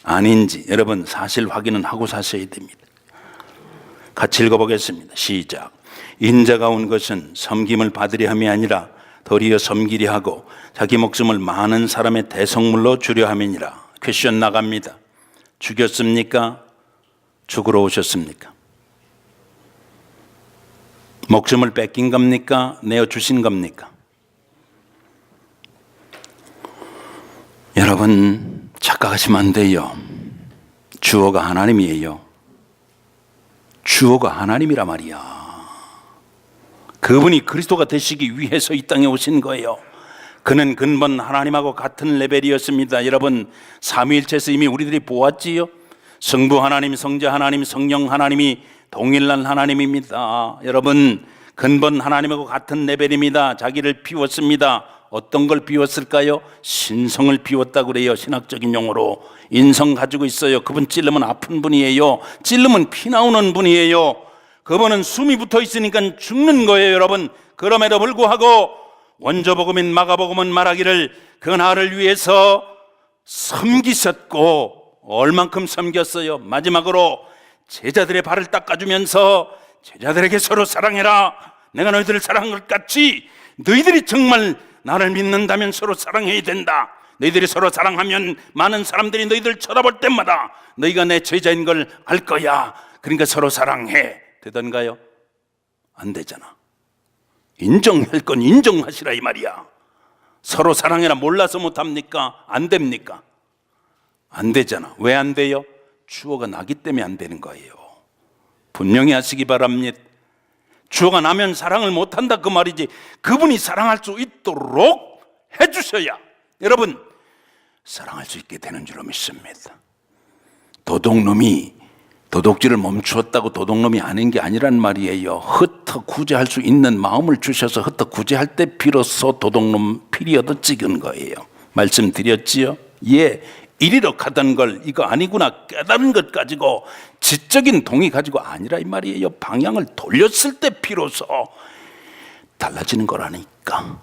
아닌지 여러분 사실 확인은 하고 사셔야 됩니다. 같이 읽어보겠습니다. 시작. 인자가 온 것은 섬김을 받으려 함이 아니라 도리어 섬기려 하고 자기 목숨을 많은 사람의 대성물로 주려 함이니라. 퀘션 나갑니다. 죽였습니까? 죽으러 오셨습니까? 목숨을 뺏긴 겁니까? 내어주신 겁니까? 여러분 착각하시면 안 돼요. 주어가 하나님이에요. 주어가 하나님이라 말이야. 그분이 그리스도가 되시기 위해서 이 땅에 오신 거예요. 그는 근본 하나님하고 같은 레벨이었습니다. 여러분 삼위일체에서 이미 우리들이 보았지요. 성부 하나님, 성자 하나님, 성령 하나님이 동일한 하나님입니다. 여러분 근본 하나님하고 같은 레벨입니다. 자기를 비웠습니다. 어떤 걸 비웠을까요? 신성을 비웠다고 그래요. 신학적인 용어로. 인성 가지고 있어요. 그분 찔르면 아픈 분이에요. 찔르면 피 나오는 분이에요. 그분은 숨이 붙어 있으니까 죽는 거예요. 여러분 그럼에도 불구하고 원조복음인 마가복음은 말하기를 그 나를 위해서 섬기셨고 얼만큼 섬겼어요? 마지막으로 제자들의 발을 닦아주면서 제자들에게 서로 사랑해라. 내가 너희들을 사랑한 것 같이 너희들이 정말 나를 믿는다면 서로 사랑해야 된다. 너희들이 서로 사랑하면 많은 사람들이 너희들 쳐다볼 때마다 너희가 내 제자인 걸 알 거야. 그러니까 서로 사랑해. 되던가요? 안 되잖아. 인정할 건 인정하시라 이 말이야. 서로 사랑해라 몰라서 못합니까? 안 됩니까? 안 되잖아. 왜 안 돼요? 추호가 나기 때문에 안 되는 거예요. 분명히 하시기 바랍니다. 추호가 나면 사랑을 못한다 그 말이지, 그분이 사랑할 수 있도록 해주셔야 여러분 사랑할 수 있게 되는 줄로 믿습니다. 도둑놈이 도둑질을 멈추었다고 도둑놈이 아닌 게 아니란 말이에요. 흩어 구제할 수 있는 마음을 주셔서 흩어 구제할 때 비로소 도둑놈 피리어도 찍은 거예요. 말씀드렸지요? 예, 이리로 가던 걸 이거 아니구나 깨달은 것 가지고 지적인 동의 가지고 아니라 이 말이에요. 방향을 돌렸을 때 비로소 달라지는 거라니까.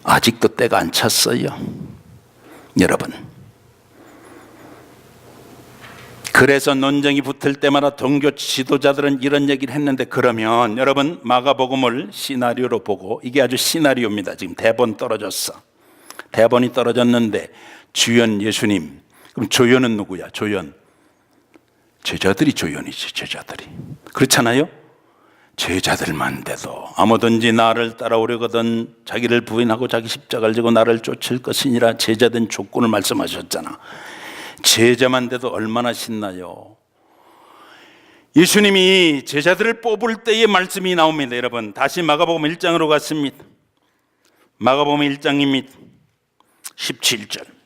아직도 때가 안 찼어요. 여러분, 그래서 논쟁이 붙을 때마다 종교 지도자들은 이런 얘기를 했는데, 그러면 여러분 마가복음을 시나리오로 보고, 이게 아주 시나리오입니다. 지금 대본 떨어졌어. 대본이 떨어졌는데 주연 예수님, 그럼 조연은 누구야? 조연, 제자들이 조연이지. 제자들이. 그렇잖아요. 제자들만 돼도 아무든지 나를 따라오려거든 자기를 부인하고 자기 십자가를 지고 나를 쫓을 것이니라 제자된 조건을 말씀하셨잖아. 제자만 돼도 얼마나 신나요. 예수님이 제자들을 뽑을 때의 말씀이 나옵니다. 여러분 다시 마가복음 1장으로 갔습니다. 마가복음 1장입니다. 17절.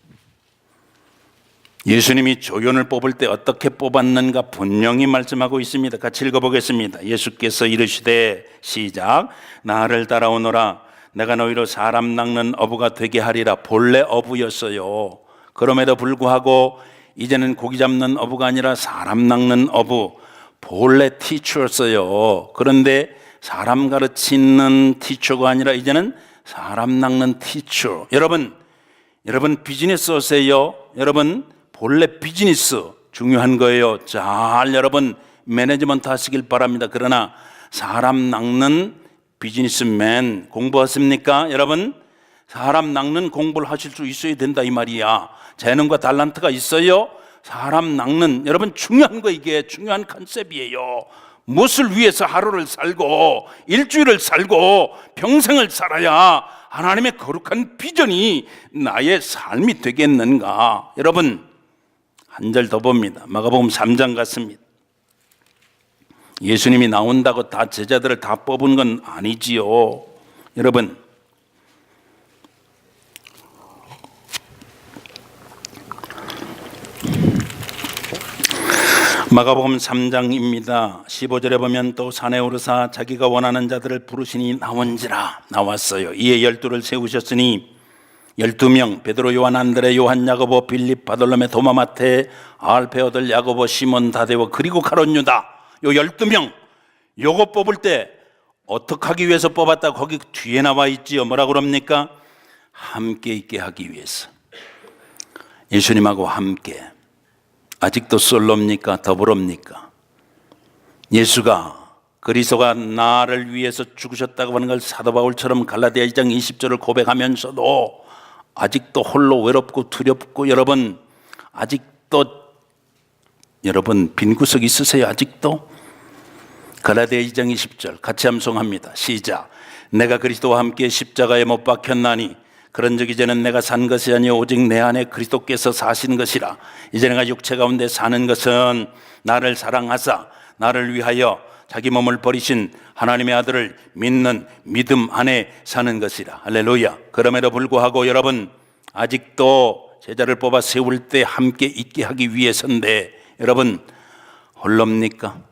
예수님이 조연을 뽑을 때 어떻게 뽑았는가 분명히 말씀하고 있습니다. 같이 읽어보겠습니다. 예수께서 이르시되 시작. 나를 따라오너라. 내가 너희로 사람 낚는 어부가 되게 하리라. 본래 어부였어요. 그럼에도 불구하고 이제는 고기 잡는 어부가 아니라 사람 낚는 어부, 본래 티처였어요. 그런데 사람 가르치는 티처가 아니라 이제는 사람 낚는 티처. 여러분 비즈니스 하세요. 여러분 본래 비즈니스 중요한 거예요. 잘 여러분 매니지먼트 하시길 바랍니다. 그러나 사람 낚는 비즈니스맨 공부하십니까? 여러분 사람 낚는 공부를 하실 수 있어야 된다 이 말이야. 재능과 달란트가 있어요. 사람 낚는, 여러분 중요한 거, 이게 중요한 컨셉이에요. 무엇을 위해서 하루를 살고 일주일을 살고 평생을 살아야 하나님의 거룩한 비전이 나의 삶이 되겠는가. 여러분 한 절 더 봅니다. 마가복음 3장 같습니다. 예수님이 나온다고 다 제자들을 다 뽑은 건 아니지요. 여러분 마가복음 3장입니다. 15절에 보면 또 산에 오르사 자기가 원하는 자들을 부르시니 나온지라. 나왔어요. 이에 12를 세우셨으니 12명 베드로 요한 안드레 요한 야고보 빌립 바돌로메 도마 마테 알페오들 야고보 시몬 다데오 그리고 가룟 유다. 요 12명 요거 뽑을 때 어떻게 하기 위해서 뽑았다 거기 뒤에 나와 있지요. 뭐라고 그럽니까? 함께 있게 하기 위해서. 예수님하고 함께. 아직도 솔로입니까? 더불어입니까? 예수가 그리스도가 나를 위해서 죽으셨다고 하는 걸 사도 바울처럼 갈라디아 2장 20절을 고백하면서도 아직도 홀로 외롭고 두렵고, 여러분 아직도 여러분 빈구석 있으세요? 아직도? 갈라디아 2장 20절 같이 함송합니다. 시작. 내가 그리스도와 함께 십자가에 못 박혔나니 그런즉 이제는 내가 산 것이 아니요 오직 내 안에 그리스도께서 사신 것이라. 이제 내가 육체 가운데 사는 것은 나를 사랑하사 나를 위하여 자기 몸을 버리신 하나님의 아들을 믿는 믿음 안에 사는 것이라. 할렐루야. 그럼에도 불구하고 여러분 아직도 제자를 뽑아 세울 때 함께 있게 하기 위해서인데, 여러분 홀로입니까?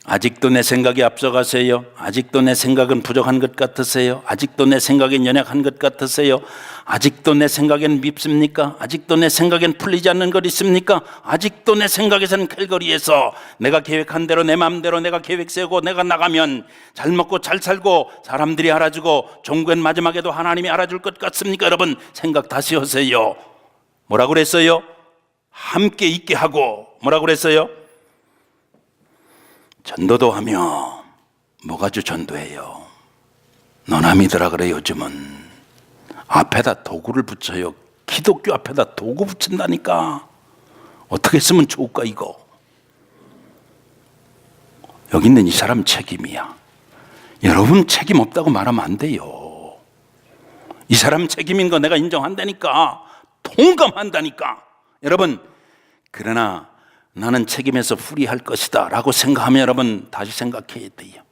아직도 내 생각이 앞서가세요? 아직도 내 생각은 부족한 것 같으세요? 아직도 내 생각엔 연약한 것 같으세요? 아직도 내 생각엔 밉습니까? 아직도 내 생각엔 풀리지 않는 것 있습니까? 아직도 내 생각에서는 칼거리에서 내가 계획한 대로 내 마음대로 내가 계획 세우고 내가 나가면 잘 먹고 잘 살고 사람들이 알아주고 종교엔 마지막에도 하나님이 알아줄 것 같습니까? 여러분 생각 다시 하세요. 뭐라고 그랬어요? 함께 있게 하고. 뭐라고 그랬어요? 전도도 하며 뭐가 주 전도해요? 너나 믿으라 그래. 요즘은 앞에다 도구를 붙여요. 기독교 앞에다 도구 붙인다니까. 어떻게 쓰면 좋을까 이거? 여기 있는 이 사람 책임이야. 여러분 책임 없다고 말하면 안 돼요. 이 사람 책임인 거 내가 인정한다니까, 동감한다니까. 여러분, 그러나 나는 책임에서 풀이할 것이다 라고 생각하면 여러분 다시 생각해야 돼요.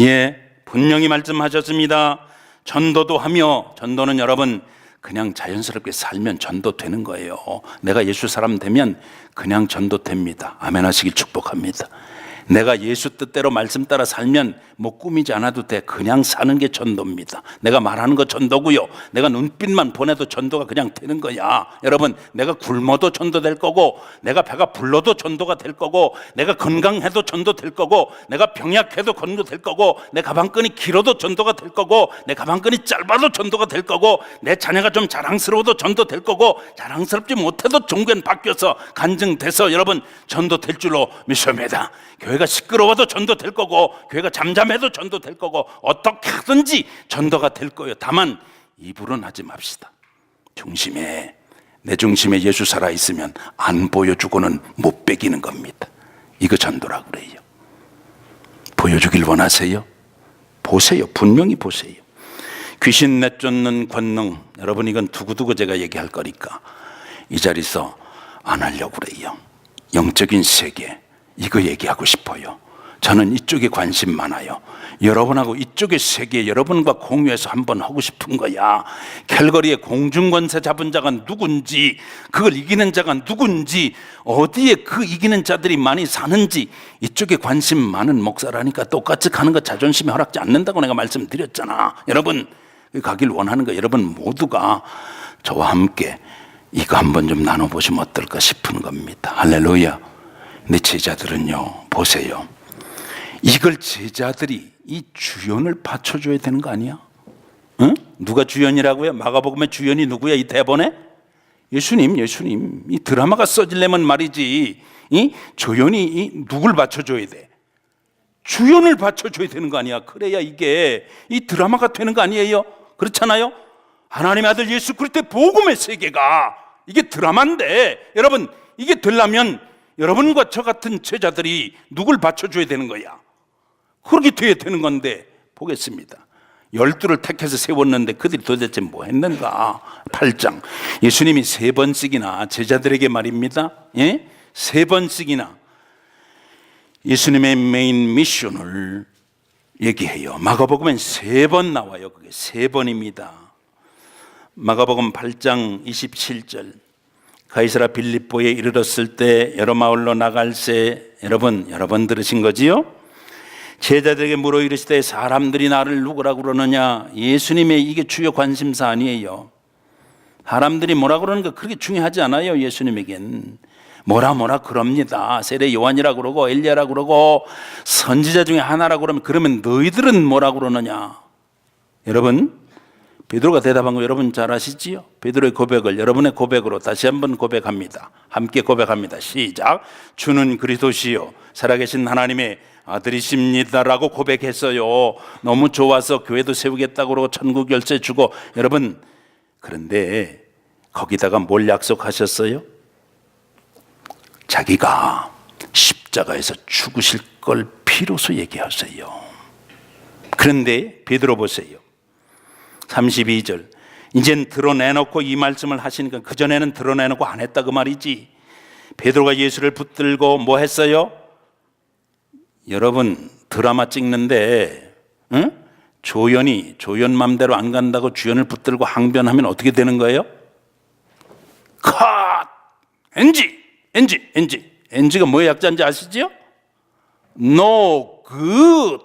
예, 분명히 말씀하셨습니다. 전도도 하며, 전도는 여러분 그냥 자연스럽게 살면 전도되는 거예요. 내가 예수 사람 되면 그냥 전도됩니다. 아멘 하시길 축복합니다. 내가 예수 뜻대로 말씀 따라 살면 뭐 꾸미지 않아도 돼. 그냥 사는 게 전도입니다. 내가 말하는 거 전도고요. 내가 눈빛만 보내도 전도가 그냥 되는 거야. 여러분, 내가 굶어도 전도될 거고, 내가 배가 불러도 전도가 될 거고, 내가 건강해도 전도될 거고, 내가 병약해도 전도될 거고, 내 가방끈이 길어도 전도가 될 거고, 내 가방끈이 짧아도 전도가 될 거고, 내 자녀가 좀 자랑스러워도 전도될 거고, 자랑스럽지 못해도 종교는 바뀌어서 간증돼서 여러분 전도될 줄로 믿습니다. 교회가 시끄러워도 전도될 거고, 교회가 잠잠해도 전도될 거고, 어떻게 하든지 전도가 될 거예요. 다만 입으로는 하지 맙시다. 중심에, 내 중심에 예수 살아있으면 안 보여주고는 못 빼기는 겁니다. 이거 전도라고 그래요. 보여주길 원하세요? 보세요. 분명히 보세요. 귀신 내쫓는 권능, 여러분 이건 두고두고 제가 얘기할 거니까 이 자리에서 안 하려고 그래요. 영적인 세계, 이거 얘기하고 싶어요. 저는 이쪽에 관심 많아요. 여러분하고 이쪽의 세계 여러분과 공유해서 한번 하고 싶은 거야. 캘거리의 공중권세 잡은 자가 누군지, 그걸 이기는 자가 누군지, 어디에 그 이기는 자들이 많이 사는지, 이쪽에 관심 많은 목사라니까 똑같이 가는 거 자존심이 허락지 않는다고 내가 말씀드렸잖아. 여러분 가길 원하는 거, 여러분 모두가 저와 함께 이거 한번 좀 나눠보시면 어떨까 싶은 겁니다. 할렐루야. 내 제자들은요, 보세요. 이걸 제자들이 이 주연을 받쳐줘야 되는 거 아니야? 응? 누가 주연이라고요? 마가복음의 주연이 누구야? 이 대본에? 예수님. 이 드라마가 써지려면 말이지, 이 조연이 누굴 받쳐줘야 돼? 주연을 받쳐줘야 되는 거 아니야? 그래야 이게 이 드라마가 되는 거 아니에요? 그렇잖아요? 하나님의 아들 예수 그리스도의 복음의 세계가 이게 드라마인데, 여러분 이게 되려면 여러분과 저 같은 제자들이 누굴 받쳐줘야 되는 거야. 그렇게 돼야 되는 건데, 보겠습니다. 12를 택해서 세웠는데 그들이 도대체 뭐 했는가? 8장. 예수님이 3번씩이나 제자들에게 말입니다. 예? 3번씩이나 예수님의 메인 미션을 얘기해요. 마가복음엔 3번 나와요. 그게 3번입니다. 마가복음 8장 27절. 가이사라 빌립보에 이르렀을 때 여러 마을로 나갈새, 여러분 들으신 거지요? 제자들에게 물어 이르시되 사람들이 나를 누구라고 그러느냐? 예수님의 이게 주요 관심사 아니에요. 사람들이 뭐라 그러는 거 그렇게 중요하지 않아요. 예수님에겐 뭐라 그럽니다. 세례 요한이라고 그러고 엘리야라고 그러고 선지자 중에 하나라고 그러면 너희들은 뭐라 그러느냐? 여러분, 베드로가 대답한 거 여러분 잘 아시지요? 베드로의 고백을 여러분의 고백으로 다시 한번 고백합니다. 함께 고백합니다. 시작. 주는 그리스도시요 살아계신 하나님의 아들이십니다라고 고백했어요. 너무 좋아서 교회도 세우겠다고 그러고 천국 열쇠 주고. 여러분, 그런데 거기다가 뭘 약속하셨어요? 자기가 십자가에서 죽으실 걸 비로소 얘기하세요. 그런데 베드로 보세요. 32절. 이젠 드러내놓고 이 말씀을 하시니까 그전에는 드러내놓고 안 했다 그 말이지. 베드로가 예수를 붙들고 뭐 했어요? 여러분 드라마 찍는데 조연 맘대로 안 간다고 주연을 붙들고 항변하면 어떻게 되는 거예요? 컷! NG가 뭐의 약자인지 아시죠? No good.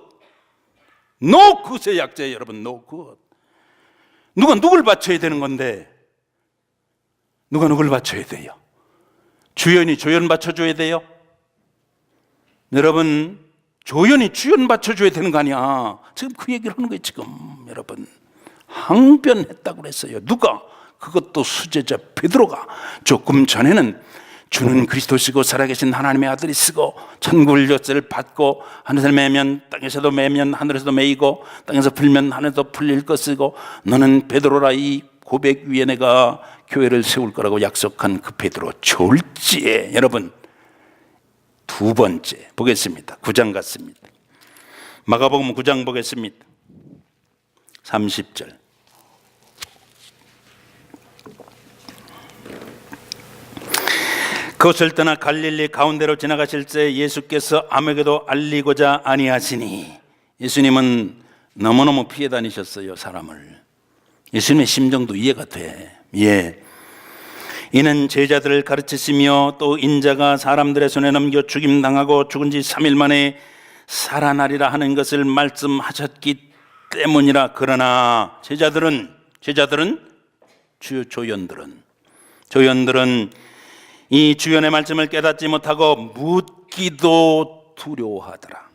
No good의 약자예요 여러분. No good. 누가 누굴 바쳐야 되는 건데, 누가 누굴 바쳐야 돼요? 주연이 조연 받쳐줘야 돼요? 여러분, 조연이 주연 받쳐줘야 되는 거 아니야. 지금 그 얘기를 하는 거예요. 지금 여러분 항변했다고 그랬어요. 누가? 그것도 수제자 베드로가 조금 전에는 주는 그리스도시고 살아계신 하나님의 아들이시고 천국을 열쇠를 받고 하늘에서 매면 땅에서도 매면 하늘에서도 매이고 땅에서 풀면 하늘에서 풀릴 것이고 너는 베드로라 이 고백 위에 내가 교회를 세울 거라고 약속한 그 베드로 졸지에 여러분 두 번째 보겠습니다. 9장 같습니다. 마가복음 9장 보겠습니다. 30절. 그것을 떠나 갈릴리 가운데로 지나가실 때 예수께서 아무에게도 알리고자 아니하시니, 예수님은 너무너무 피해 다니셨어요, 사람을. 예수님의 심정도 이해가 돼. 예. 이는 제자들을 가르치시며 또 인자가 사람들의 손에 넘겨 죽임당하고 죽은 지 3일 만에 살아나리라 하는 것을 말씀하셨기 때문이라. 그러나 제자들은 주요 조연들은 이 주연의 말씀을 깨닫지 못하고 묻기도 두려워하더라.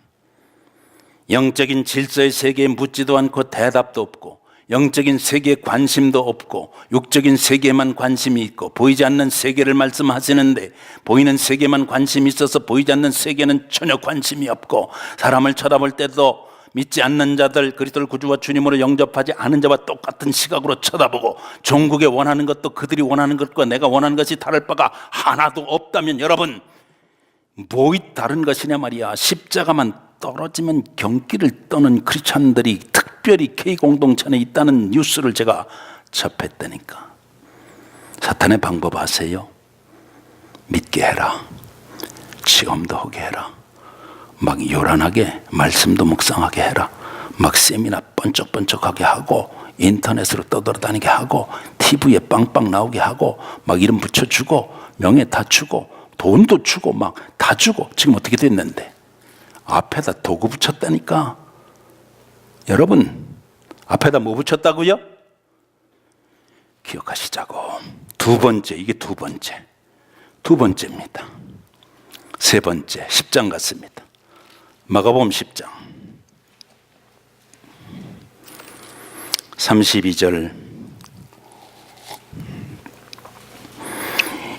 영적인 질서의 세계에 묻지도 않고 대답도 없고, 영적인 세계에 관심도 없고, 육적인 세계에만 관심이 있고, 보이지 않는 세계를 말씀하시는데 보이는 세계만 관심이 있어서 보이지 않는 세계는 전혀 관심이 없고, 사람을 쳐다볼 때도 믿지 않는 자들, 그리스도를 구주와 주님으로 영접하지 않은 자와 똑같은 시각으로 쳐다보고, 종국에 원하는 것도 그들이 원하는 것과 내가 원하는 것이 다를 바가 하나도 없다면 여러분, 뭐이 다른 것이냐 말이야. 십자가만 떨어지면 경기를 떠는 크리스찬들이 특별히 K공동체 안에 있다는 뉴스를 제가 접했다니까. 사탄의 방법 아세요? 믿게 해라, 시험도 하게 해라, 막 요란하게 말씀도 묵상하게 해라, 막 세미나 번쩍번쩍하게 하고, 인터넷으로 떠돌아다니게 하고, TV에 빵빵 나오게 하고, 막 이름 붙여주고, 명예 다 주고, 돈도 주고, 막 다 주고. 지금 어떻게 됐는데? 앞에다 도구 붙였다니까. 여러분, 앞에다 뭐 붙였다고요? 기억하시자고. 두 번째, 이게 두 번째입니다. 세 번째, 10장 같습니다. 마가복음 10장 32절.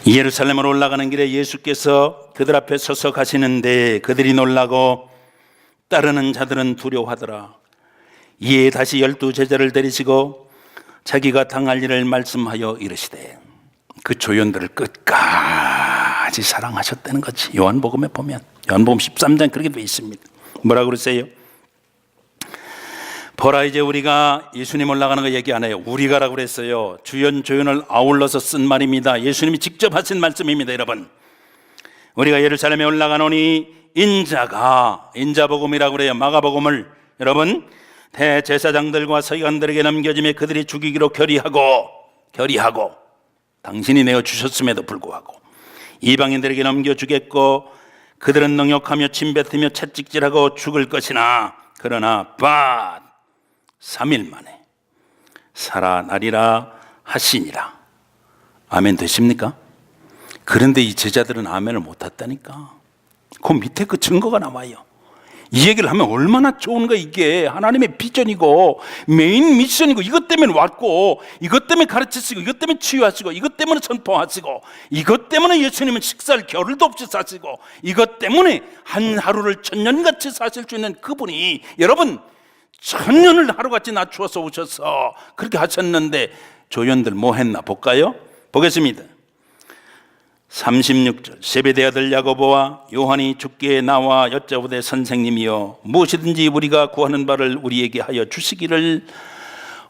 예루살렘으로 올라가는 길에 예수께서 그들 앞에 서서 가시는데 그들이 놀라고 따르는 자들은 두려워하더라. 이에 다시 12 제자를 데리시고 자기가 당할 일을 말씀하여 이르시되, 그 조연들을 끝까지 사랑하셨다는 거지. 요한복음에 보면, 요한복음 13장 그렇게 되어 있습니다. 뭐라고 그러세요? 보라, 이제 우리가, 예수님 올라가는 거 얘기 안 해요. 우리가라고 그랬어요. 주연 조연을 아울러서 쓴 말입니다. 예수님이 직접 하신 말씀입니다. 여러분, 우리가 예루살렘에 올라가노니 인자복음이라고 그래요. 마가복음을 여러분 대제사장들과 서기관들에게 넘겨지며 그들이 죽이기로 결의하고 당신이 내어주셨음에도 불구하고 이방인들에게 넘겨주겠고, 그들은 능욕하며 침뱉으며 채찍질하고 죽을 것이나, 그러나 3일 만에 살아나리라 하시니라. 아멘 되십니까? 그런데 이 제자들은 아멘을 못했다니까. 그 밑에 그 증거가 나와요. 이 얘기를 하면 얼마나 좋은 거야. 이게 하나님의 비전이고 메인 미션이고, 이것 때문에 왔고, 이것 때문에 가르치시고, 이것 때문에 치유하시고, 이것 때문에 선포하시고, 이것 때문에 예수님은 식사를 겨를도 없이 사시고, 이것 때문에 한 하루를 천년같이 사실 수 있는 그분이, 여러분, 천년을 하루같이 낮추어서 오셔서 그렇게 하셨는데, 조연들 뭐 했나 볼까요? 보겠습니다. 36절. 세베대 아들 야고보와 요한이 주께 나와 여짜오되, 선생님이여, 무엇이든지 우리가 구하는 바를 우리에게 하여 주시기를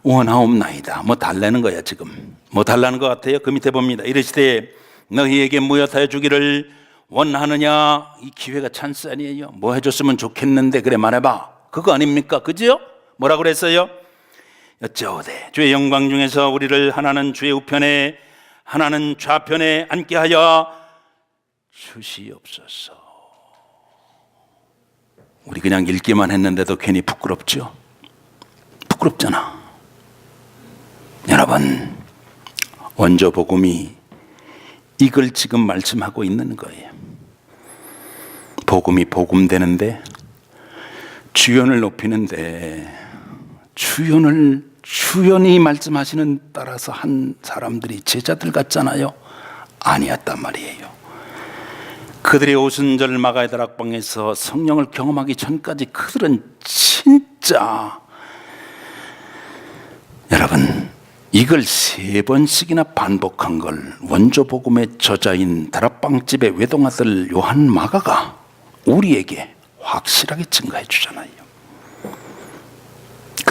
원하옵나이다. 뭐 달라는 거야. 지금 뭐 달라는 것 같아요? 그 밑에 봅니다. 이르시되, 너희에게 무엇하여 주기를 원하느냐. 이 기회가 찬스 아니에요? 뭐 해줬으면 좋겠는데, 그래 말해봐. 그거 아닙니까? 그죠? 뭐라고 그랬어요? 여짜오되, 주의 영광 중에서 우리를 하나는 주의 우편에 하나는 좌편에 앉게 하여 주시옵소서. 우리 그냥 읽기만 했는데도 괜히 부끄럽죠? 부끄럽잖아. 여러분, 원조 복음이 이걸 지금 말씀하고 있는 거예요. 복음이 복음되는데, 주연을 높이는데, 주연이 말씀하시는 따라서 한 사람들이 제자들 같잖아요. 아니었단 말이에요. 그들의 오순절 마가의 다락방에서 성령을 경험하기 전까지 그들은 진짜, 여러분, 이걸 3번씩이나 반복한 걸 원조 복음의 저자인 다락방집의 외동아들 요한 마가가 우리에게 확실하게 증거해 주잖아요.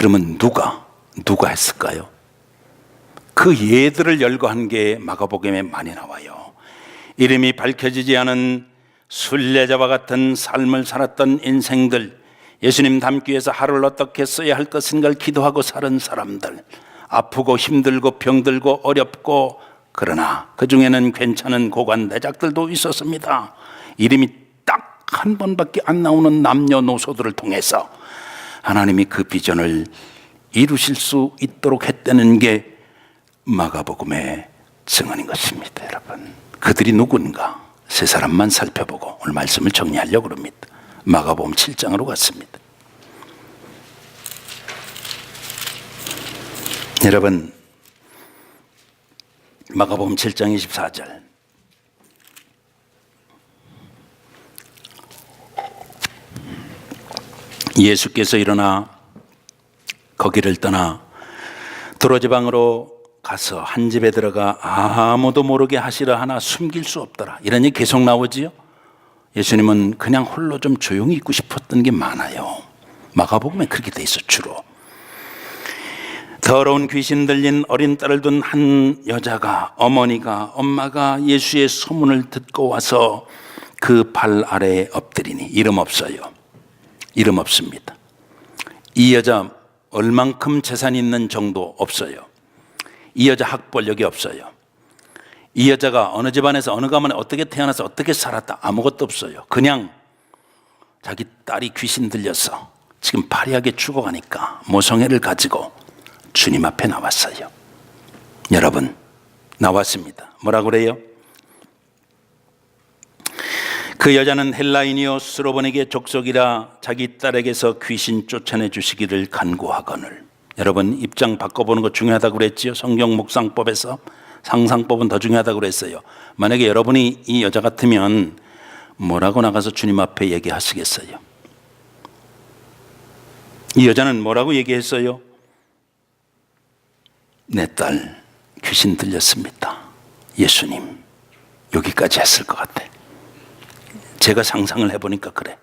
그러면 누가 했을까요? 그 예들을 열거한 게 마가복음에 많이 나와요. 이름이 밝혀지지 않은 순례자와 같은 삶을 살았던 인생들, 예수님 닮기 위해서 하루를 어떻게 써야 할 것인가를 기도하고 사는 사람들, 아프고 힘들고 병들고 어렵고, 그러나 그 중에는 괜찮은 고관대작들도 있었습니다. 이름이 딱 한 번밖에 안 나오는 남녀노소들을 통해서 하나님이 그 비전을 이루실 수 있도록 했다는 게 마가복음의 증언인 것입니다. 여러분, 그들이 누군가 세 사람만 살펴보고 오늘 말씀을 정리하려고 합니다. 마가복음 7장으로 갔습니다. 여러분, 마가복음 7장 24절, 예수께서 일어나 거기를 떠나 도로지방으로 가서 한 집에 들어가 아무도 모르게 하시려 하나 숨길 수 없더라. 이런 얘기 계속 나오지요. 예수님은 그냥 홀로 좀 조용히 있고 싶었던 게 많아요. 마가복음에 그렇게 돼 있어. 주로 더러운 귀신 들린 어린 딸을 둔 한 여자가, 엄마가 예수의 소문을 듣고 와서 그 발 아래에 엎드리니, 이름 없어요. 이름 없습니다. 이 여자 얼만큼 재산이 있는 정도 없어요. 이 여자 학벌력이 없어요. 이 여자가 어느 집안에서 어느 가문에 어떻게 태어나서 어떻게 살았다, 아무것도 없어요. 그냥 자기 딸이 귀신 들려서 지금 파리하게 죽어가니까 모성애를 가지고 주님 앞에 나왔어요. 여러분, 나왔습니다. 뭐라고 그래요? 그 여자는 헬라인이요 스로보니게 족속이라 자기 딸에게서 귀신 쫓아내 주시기를 간구하거늘. 여러분, 입장 바꿔보는 거 중요하다고 그랬지요. 성경 묵상법에서 상상법은 더 중요하다고 그랬어요. 만약에 여러분이 이 여자 같으면 뭐라고 나가서 주님 앞에 얘기하시겠어요? 이 여자는 뭐라고 얘기했어요? 내 딸 귀신 들렸습니다. 예수님, 여기까지 했을 것 같아. 제가 상상을 해보니까 그래.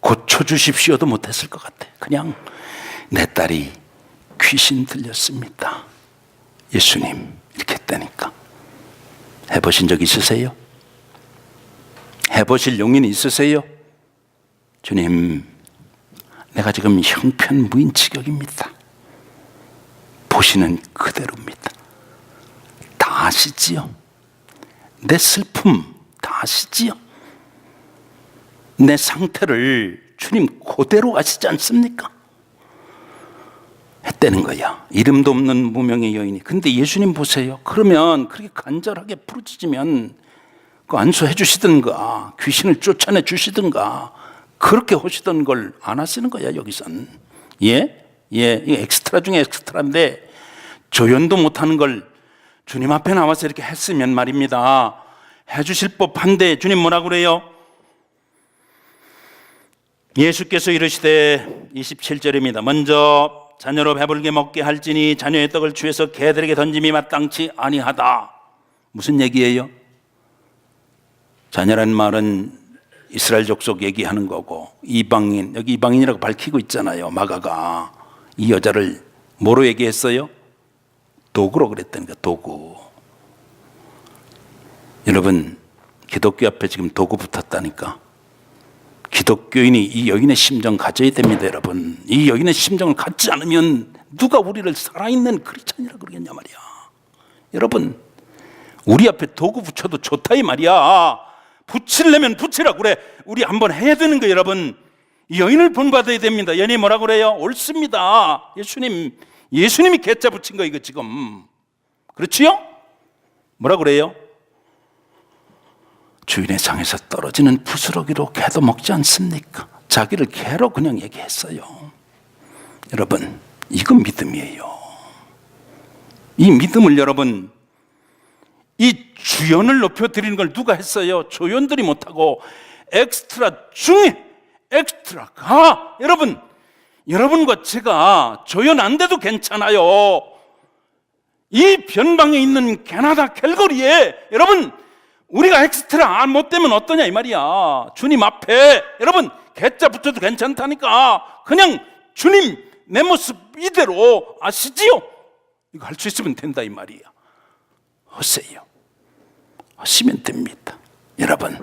고쳐주십시오도 못했을 것 같아. 그냥 내 딸이 귀신 들렸습니다. 예수님, 이렇게 했다니까. 해보신 적 있으세요? 해보실 용인이 있으세요? 주님, 내가 지금 형편무인치격입니다. 보시는 그대로입니다. 다 아시지요? 내 슬픔 다 아시지요? 내 상태를 주님 그대로 아시지 않습니까? 했다는 거야. 이름도 없는 무명의 여인이. 근데 예수님 보세요. 그러면 그렇게 간절하게 부르짖으면 그 안수해 주시든가 귀신을 쫓아내 주시든가 그렇게 하시던 걸 안 하시는 거야, 여기선. 이게 엑스트라 중에 엑스트라인데 조연도 못하는 걸 주님 앞에 나와서 이렇게 했으면 말입니다. 해주실 법한데 주님 뭐라고 그래요? 예수께서 이르시되, 27절입니다. 먼저 자녀로 배불게 먹게 할지니 자녀의 떡을 주에서 개들에게 던짐이 마땅치 아니하다. 무슨 얘기예요? 자녀란 말은 이스라엘 족속 얘기하는 거고, 이방인, 여기 이방인이라고 밝히고 있잖아요. 마가가 이 여자를 뭐로 얘기했어요? 도구로 그랬다니까. 도구. 여러분, 기독교 앞에 지금 도구 붙었다니까. 기독교인이 이 여인의 심정 가져야 됩니다. 여러분, 이 여인의 심정을 갖지 않으면 누가 우리를 살아있는 크리스찬이라 그러겠냐 말이야. 여러분, 우리 앞에 도구 붙여도 좋다 이 말이야. 붙이려면 붙이라고 그래. 우리 한번 해야 되는 거예요. 여러분, 이 여인을 본받아야 됩니다. 여인이 뭐라고 그래요? 옳습니다. 예수님이 개짜 붙인 거 이거 지금. 그렇지요? 뭐라고 그래요? 주인의 상에서 떨어지는 부스러기로 개도 먹지 않습니까? 자기를 개로 그냥 얘기했어요. 여러분, 이건 믿음이에요. 이 믿음을 여러분, 이 주연을 높여드리는 걸 누가 했어요? 조연들이 못하고 엑스트라 중에 엑스트라가, 여러분과 제가 조연 안 돼도 괜찮아요. 이 변방에 있는 캐나다 캘거리에 여러분, 우리가 엑스트라 못 되면 어떠냐 이 말이야. 주님 앞에 여러분 개짜 붙여도 괜찮다니까. 그냥 주님 내 모습 이대로 아시지요? 이거 할 수 있으면 된다 이 말이야. 하세요. 하시면 됩니다. 여러분,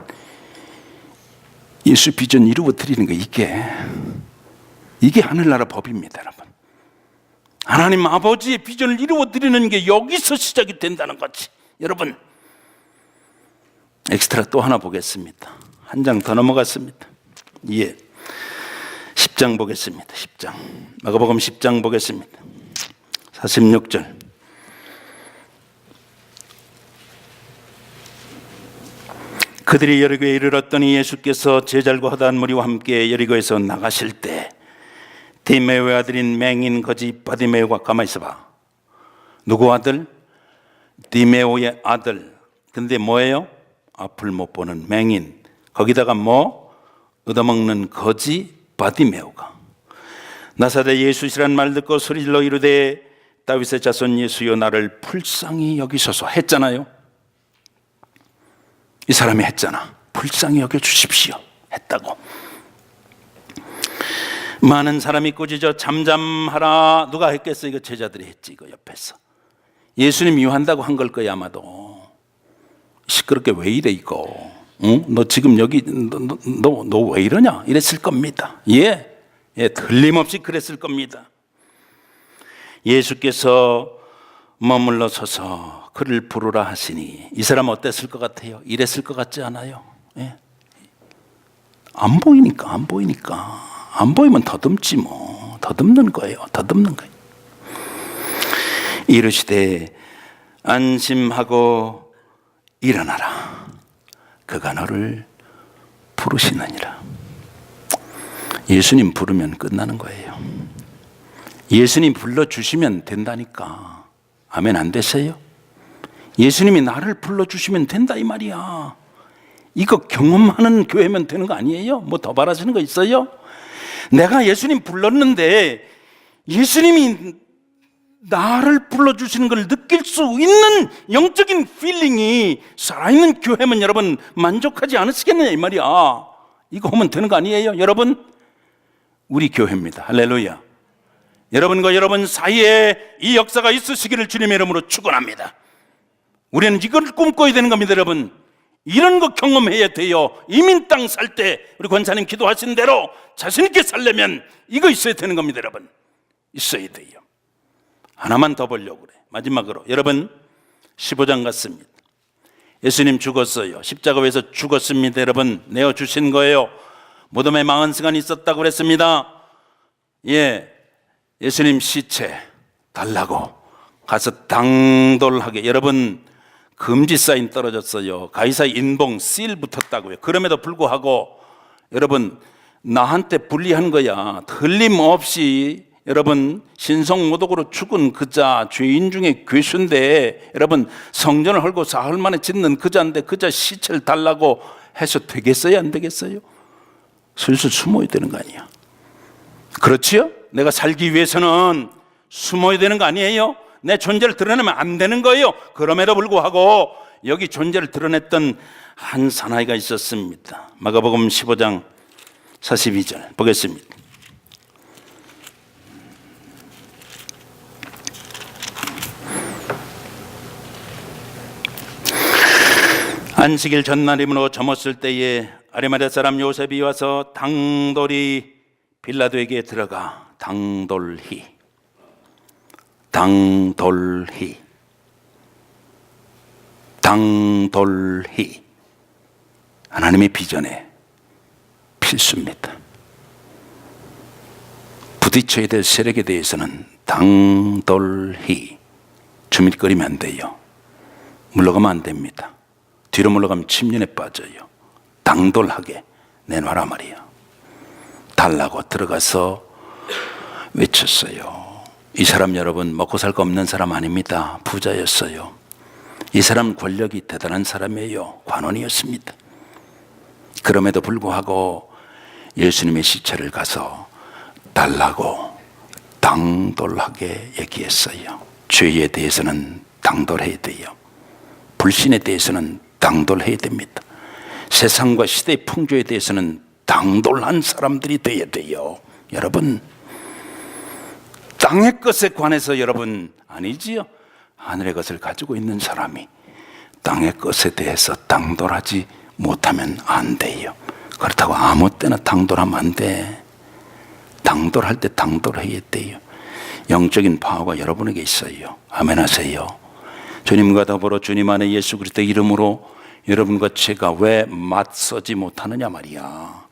예수 비전 이루어 드리는 거 이게 하늘나라 법입니다. 여러분, 하나님 아버지의 비전을 이루어 드리는 게 여기서 시작이 된다는 거지. 여러분, 엑스트라 또 하나 보겠습니다. 한 장 더 넘어갔습니다. 10장 보겠습니다. 10장 마가복음 10장 보겠습니다. 46절. 그들이 여리고에 이르렀더니 예수께서 제자들과 허다한 무리와 함께 여리고에서 나가실 때 디메오의 아들인 맹인 거지 바디메오가 가만히 있어봐. 누구 아들? 디메오의 아들. 근데 뭐예요? 앞을 못 보는 맹인, 거기다가 뭐? 얻어먹는 거지 바디메오가 나사렛 예수시란 말 듣고 소리질러 이르되 다윗의 자손 예수여 나를 불쌍히 여기소서 했잖아요. 이 사람이 했잖아. 불쌍히 여겨주십시오 했다고. 많은 사람이 꾸짖어 잠잠하라. 누가 했겠어? 이거 제자들이 했지. 이거 옆에서 예수님이 유한다고 한 걸 거야 아마도. 시끄럽게 왜 이래 이거? 응? 너 지금 여기 너 왜 이러냐? 이랬을 겁니다. 틀림없이 그랬을 겁니다. 예수께서 머물러 서서 그를 부르라 하시니 이 사람 어땠을 것 같아요? 이랬을 것 같지 않아요? 안 보이니까 안 보이면 더듬지 뭐. 더듬는 거예요. 이르시되 안심하고 일어나라. 그가 너를 부르시느니라. 예수님 부르면 끝나는 거예요. 예수님 불러주시면 된다니까. 아멘 안 되세요? 예수님이 나를 불러주시면 된다 이 말이야. 이거 경험하는 교회면 되는 거 아니에요? 뭐 더 바라시는 거 있어요? 내가 예수님 불렀는데 예수님이 나를 불러주시는 걸 느낄 수 있는 영적인 필링이 살아있는 교회면 여러분 만족하지 않으시겠느냐 이 말이야. 이거 하면 되는 거 아니에요? 여러분, 우리 교회입니다. 할렐루야. 여러분과 여러분 사이에 이 역사가 있으시기를 주님의 이름으로 축원합니다. 우리는 이걸 꿈꿔야 되는 겁니다. 여러분, 이런 거 경험해야 돼요. 이민 땅 살 때 우리 권사님 기도하신 대로 자신 있게 살려면 이거 있어야 되는 겁니다. 여러분, 있어야 돼요. 하나만 더 보려고 그래. 마지막으로 여러분 15장 같습니다. 예수님 죽었어요. 십자가에서 죽었습니다. 여러분 내어주신 거예요. 무덤에 40시간 있었다고 그랬습니다. 예수님 시체 달라고 가서 당돌하게. 여러분 금지 사인 떨어졌어요. 가이사 인봉 씰 붙었다고요. 그럼에도 불구하고 여러분 나한테 불리한 거야. 틀림없이 여러분 신성모독으로 죽은 그자 죄인 중에 괴수인데 여러분 성전을 헐고 사흘 만에 짓는 그자인데 그자 시체를 달라고 해서 되겠어요? 안 되겠어요? 슬슬 숨어야 되는 거 아니야? 그렇지요? 내가 살기 위해서는 숨어야 되는 거 아니에요? 내 존재를 드러내면 안 되는 거예요. 그럼에도 불구하고 여기 존재를 드러냈던 한 사나이가 있었습니다. 마가복음 15장 42절 보겠습니다. 안식일 전날이므로 저물었을 때에 아리마대 사람 요셉이 와서 당돌이 빌라도에게 들어가 당돌히 하나님의 비전에 필수입니다. 부딪혀야 될 세력에 대해서는 당돌히 주밋거리면 안 돼요. 물러가면 안 됩니다. 뒤로 물러가면 침륜에 빠져요. 당돌하게 내놔라 말이야. 달라고 들어가서 외쳤어요. 이 사람 여러분 먹고 살 거 없는 사람 아닙니다. 부자였어요. 이 사람 권력이 대단한 사람이에요. 관원이었습니다. 그럼에도 불구하고 예수님의 시체를 가서 달라고 당돌하게 얘기했어요. 죄에 대해서는 당돌해야 돼요. 불신에 대해서는 당돌해야 됩니다. 세상과 시대의 풍조에 대해서는 당돌한 사람들이 돼야 돼요. 여러분 땅의 것에 관해서 여러분 아니지요? 하늘의 것을 가지고 있는 사람이 땅의 것에 대해서 당돌하지 못하면 안 돼요. 그렇다고 아무 때나 당돌하면 안 돼. 당돌할 때 당돌해야 돼요. 영적인 파워가 여러분에게 있어요. 아멘 하세요. 주님과 더불어 주님 안에 예수 그리스도의 이름으로 여러분과 제가 왜 맞서지 못하느냐 말이야.